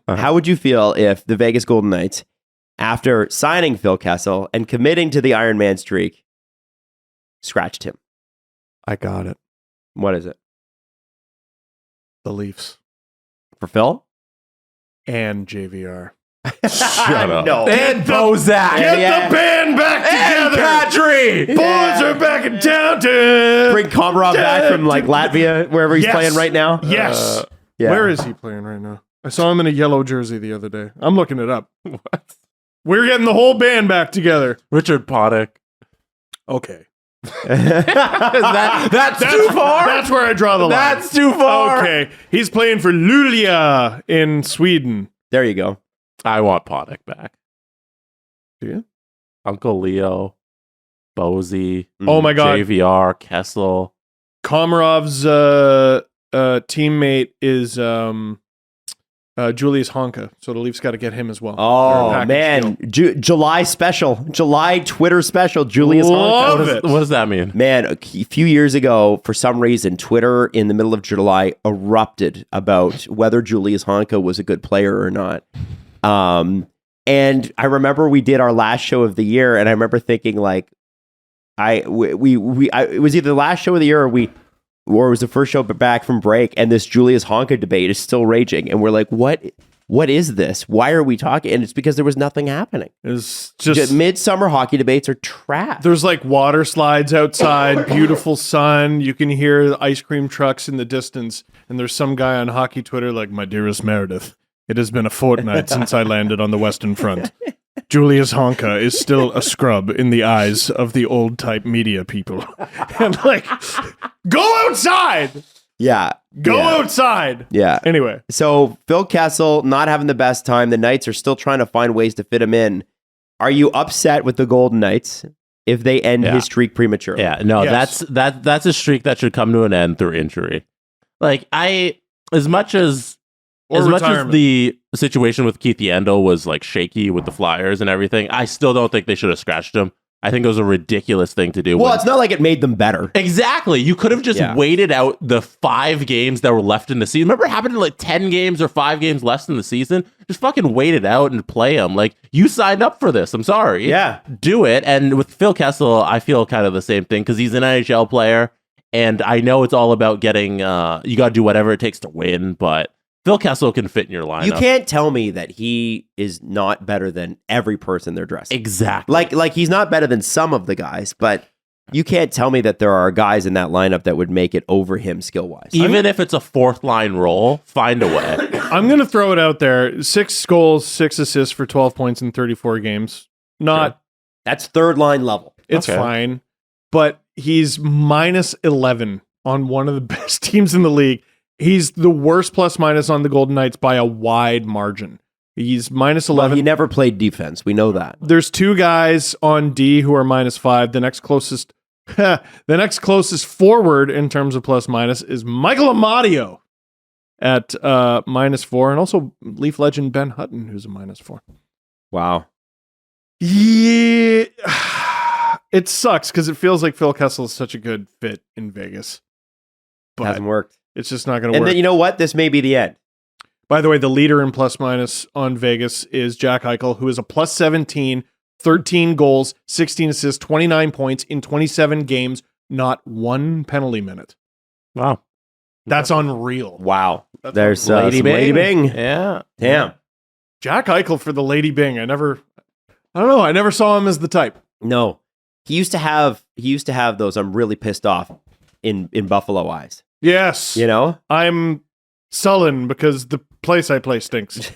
How would you feel if the Vegas Golden Knights, after signing Phil Kessel and committing to the Iron Man streak, scratched him? I got it. What is it? The Leafs For Phil? and JVR. Shut up. No. And Bozak. Get the band back And together. Kadri. Boys are back in town. To... Bring Komarov back from like Latvia, wherever he's Yes. playing right now. Yes. Yeah. Where is he playing right now? I saw him in a yellow jersey the other day. I'm looking it up. What? We're getting the whole band back together. Richard Poddick. Okay. That's too far. That's where I draw the line. That's too far. Okay. He's playing for Luleå in Sweden. There you go. I want Poddick back. Do you? Uncle Leo, Bozy, Oh my God. JVR, Kessel. Komarov's teammate is Julius Honka, so the Leafs got to get him as well. Oh, They're a man. package July special. July Twitter special. Julius Love Honka. it. What does that mean? Man, a few years ago, for some reason, Twitter in the middle of July erupted about whether Julius Honka was a good player or not. And I remember we did our last show of the year, and I remember thinking like, it was either the last show of the year or it was the first show back from break, and this Julius Honka debate is still raging, and we're like, what is this? Why are we talking? And it's because there was nothing happening. It's just Midsummer hockey debates are trash. there's like water slides outside, beautiful sun. You can hear the ice cream trucks in the distance, and there's some guy on hockey Twitter like, "My dearest Meredith, it has been a fortnight since I landed on the Western Front. Julius Honka is still a scrub in the eyes of the old type media people." And like, go outside. Yeah. Go yeah. outside. Yeah. Anyway, So Phil Kessel not having the best time. The Knights are still trying to find ways to fit him in. Are you upset with the Golden Knights if they end Yeah. his streak prematurely? Yeah, no, Yes. that's a streak that should come to an end through injury. Like as much as retirement. the situation with Keith Yandel was like shaky with the Flyers and everything, I still don't think they should have scratched him. I think it was a ridiculous thing to do. Well, it's not like it made them better. Exactly. You could have just Yeah. waited out the 5 games that were left in the season. Remember it happened to like 10 games or 5 games less in the season? Just fucking wait it out and play them. Like, you signed up for this. I'm sorry. Yeah. Do it. And with Phil Kessel, I feel kind of the same thing because he's an NHL player. And I know it's all about getting, you got to do whatever it takes to win. But Phil Kessel can fit in your lineup. You can't tell me that he is not better than every person they're dressing. Exactly. Like he's not better than some of the guys, but you can't tell me that there are guys in that lineup that would make it over him skill-wise. Even if it's a 4th line role, find a way. I'm going to throw it out there. 6 goals, 6 assists for 12 points in 34 games. Not That's third line level. It's Okay. fine. But he's minus 11 on one of the best teams in the league. He's the worst plus minus on the Golden Knights by a wide margin. He's minus 11. Well, he never played defense. We know that. There's two guys on D who are minus 5. The next closest forward in terms of plus minus is Michael Amadio at minus 4, and also Leaf legend Ben Hutton, who's a minus 4. Wow. Yeah, it sucks because it feels like Phil Kessel is such a good fit in Vegas, but Hasn't worked. it's just not going to And work. then you know what? This may be the end. By the way, the leader in plus minus on Vegas is Jack Eichel, who is a plus 17, 13 goals, 16 assists, 29 points in 27 games, not one penalty minute. Wow. That's unreal. Wow. That's There's unreal. Lady Bing. Yeah. Damn. Jack Eichel for the Lady Bing. I never saw him as the type. No. He used to have those I'm really pissed off in Buffalo eyes. Yes. You know? I'm sullen because the place I play stinks.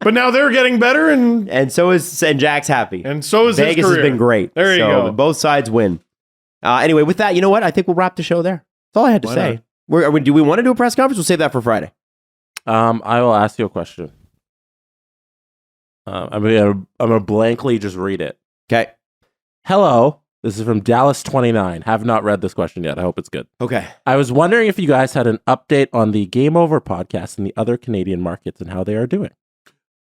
But now they're getting better, and and Jack's happy. so is his Vegas career. has been great. There you So go. both sides win. Anyway, with that, you know what? I think we'll wrap the show there. That's all I had to Why say. Do we want to do a press conference? We'll save that for Friday. I will ask you a question. I'm gonna blankly just read it. Okay. Hello, this is from Dallas29. Have not read this question yet. I hope it's good. Okay. I was wondering if you guys had an update on the Game Over podcast and the other Canadian markets and how they are doing.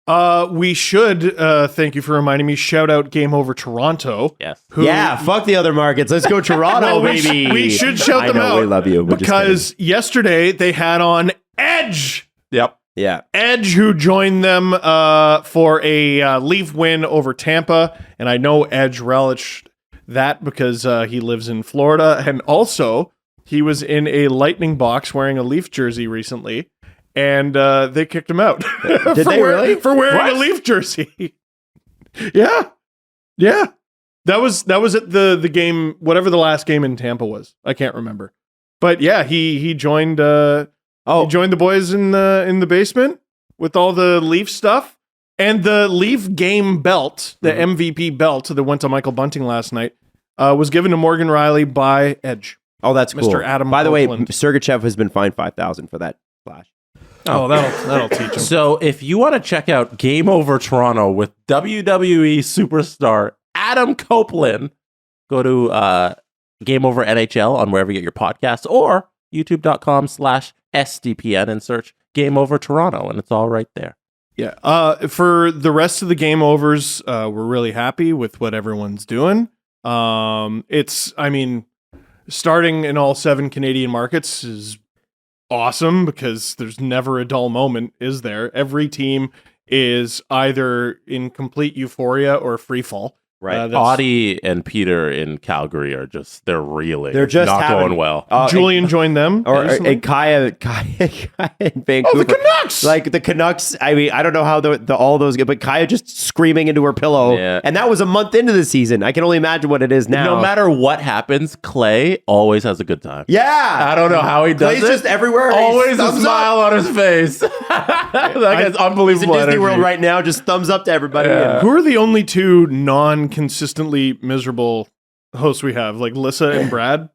We should, thank you for reminding me, shout out Game Over Toronto. Yes. Yeah, fuck the other markets. Let's go Toronto, Well, baby. we should shout I them know, out. we love you. We're just Because yesterday they had on Edge. Yep. kidding. Yeah. Edge, who joined them for a Leaf win over Tampa. And I know Edge relished that because he lives in Florida. And also, he was in a Lightning box wearing a Leaf jersey recently. And they kicked him out. Did they really? For wearing What? a Leaf jersey. Yeah. Yeah. That was at the game, whatever the last game in Tampa was. I can't remember. But yeah, he joined he joined the boys in the basement with all the Leaf stuff. And the Leaf game belt, the MVP belt that went to Michael Bunting last night, was given to Morgan Riley by Edge. Oh, that's cool. Mr. Adam By the way, Copeland. Sergachev has been fined $5,000 for that flash. Oh, that'll teach him. So if you want to check out Game Over Toronto with WWE superstar Adam Copeland, go to Game Over NHL on wherever you get your podcasts or youtube.com/SDPN and search Game Over Toronto, and it's all right there. Yeah. For the rest of the game overs, we're really happy with what everyone's doing. Starting in all 7 Canadian markets is awesome because there's never a dull moment, is there? Every team is either in complete euphoria or free fall. Right. Audie and Peter in Calgary are they're reeling. They're just not having- going well. Julian joined them. recently. And Kaya in Vancouver. the Canucks! Like the Canucks. I mean, I don't know how all those get, but Kaya just screaming into her pillow. Yeah. And that was a month into the season. I can only imagine what it is now. No matter what happens, Clay always has a good time. Yeah. I don't know how he does Clay's it. just everywhere. Always a Thumbs smile up. on his face. That guy's He's in unbelievable. Disney energy. World right now. Just thumbs up to everybody. Yeah. Who are the only 2 non-consistently miserable hosts we have? Like Lissa and Brad?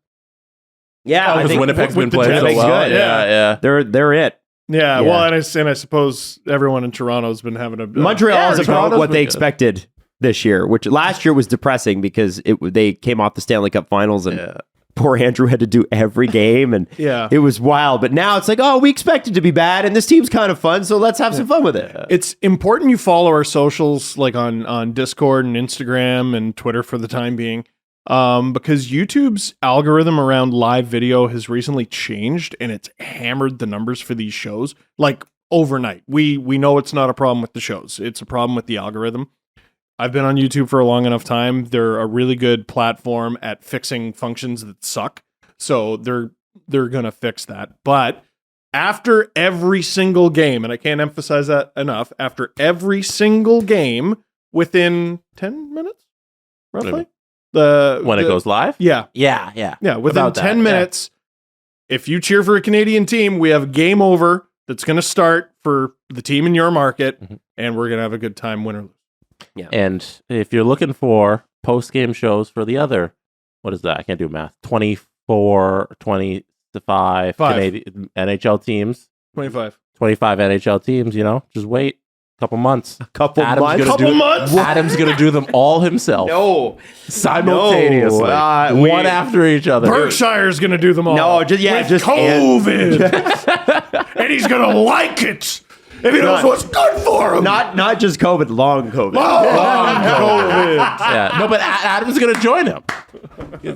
Yeah. I Because think Winnipeg's with been the playing so Jets. well. Good. Yeah. they're it. Yeah, Yeah. well, and I suppose everyone in Toronto's been having a Montreal is Yeah, about Toronto's what been they good. expected this year, which last year was depressing because they came off the Stanley Cup Finals and Yeah. poor Andrew had to do every game and Yeah. it was wild. But now it's like, oh, we expected to be bad and this team's kind of fun, so let's have some fun with it. It's important you follow our socials, like on Discord and Instagram and Twitter for the time being, because YouTube's algorithm around live video has recently changed and it's hammered the numbers for these shows like overnight. We know it's not a problem with the shows; it's a problem with the algorithm. I've been on YouTube for a long enough time. They're a really good platform at fixing functions that suck, so they're gonna fix that. But after every single game, and I can't emphasize that enough, after every single game, within 10 minutes, roughly, When it goes live? yeah, Yeah. within About that, 10 minutes, if you cheer for a Canadian team, we have game over that's going to start for the team in your market, Mhm. and we're going to have a good time, win or lose. Yeah. And if you're looking for post-game shows for the other, what is that? I can't do math. 24, 25 Canadian NHL teams. 25 NHL teams, just wait a couple months. Couple months? Adam's going to do them all himself. No. Simultaneously. One after each other. Berkshire's going to do them all. No, just COVID. And he's going to like it. If he knows what's good for him. Not just COVID, long COVID. Long COVID. Yeah. No, but Adam's going to join him.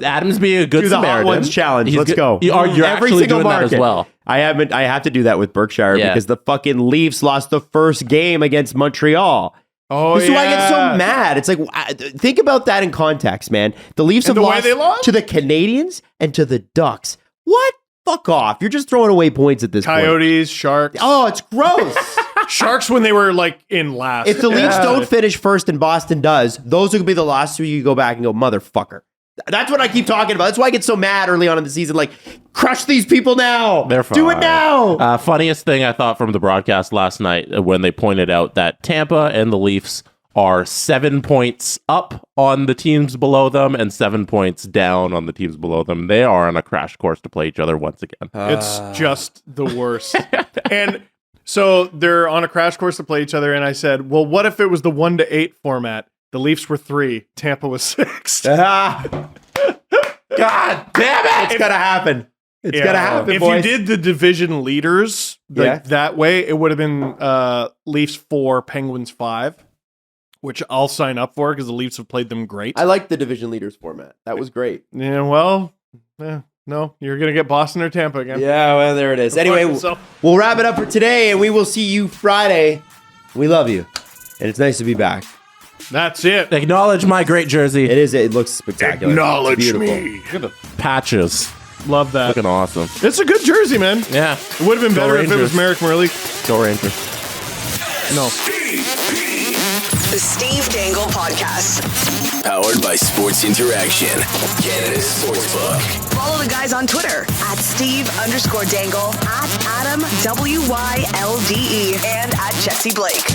Adam's being a good Do the Samaritan. Hot Ones challenge. Let's go. You're Every actually single doing market. that as well. I have to do that with Berkshire because the fucking Leafs lost the first game against Montreal. Oh, This is why I get so mad. It's like, think about that in context, man. The Leafs have the way lost, they lost? to the Canadians and to the Ducks. What? Fuck off. You're just throwing away points at this point. Coyotes, Sharks. Oh, it's gross. Sharks when they were in last. If the Leafs don't finish first and Boston does, those are going to be the last two you go back and go, motherfucker. That's what I keep talking about. That's why I get so mad early on in the season. Like, crush these people now. They're fine. Do it now. Funniest thing I thought from the broadcast last night when they pointed out that Tampa and the Leafs are 7 points up on the teams below them and 7 points down on the teams below them. They are on a crash course to play each other once again. It's just the worst. And so they're on a crash course to play each other. And I said, well, what if it was the 1-8 format? The Leafs were 3, Tampa was 6. God damn it. It's going to happen. It's going to happen, If boys. you did the division leaders that way, it would have been Leafs 4, Penguins 5. Which I'll sign up for because the Leafs have played them great. I like the division leaders format. That was great. Yeah, well, no, you're going to get Boston or Tampa again. Yeah, well, there it is. Anyway, we'll wrap it up for today, and we will see you Friday. We love you, and it's nice to be back. That's it. Acknowledge my great jersey. It is. It looks spectacular. Acknowledge It's beautiful. me. Look at the patches. Love that. Looking awesome. It's a good jersey, man. Yeah. It would have been better if it was Marek Malik. Go Rangers. No. The Steve Dangle Podcast. Powered by Sports Interaction, Canada's Sportsbook. Follow the guys on Twitter at Steve_Dangle, at Adam WYLDE, and at Jesse Blake.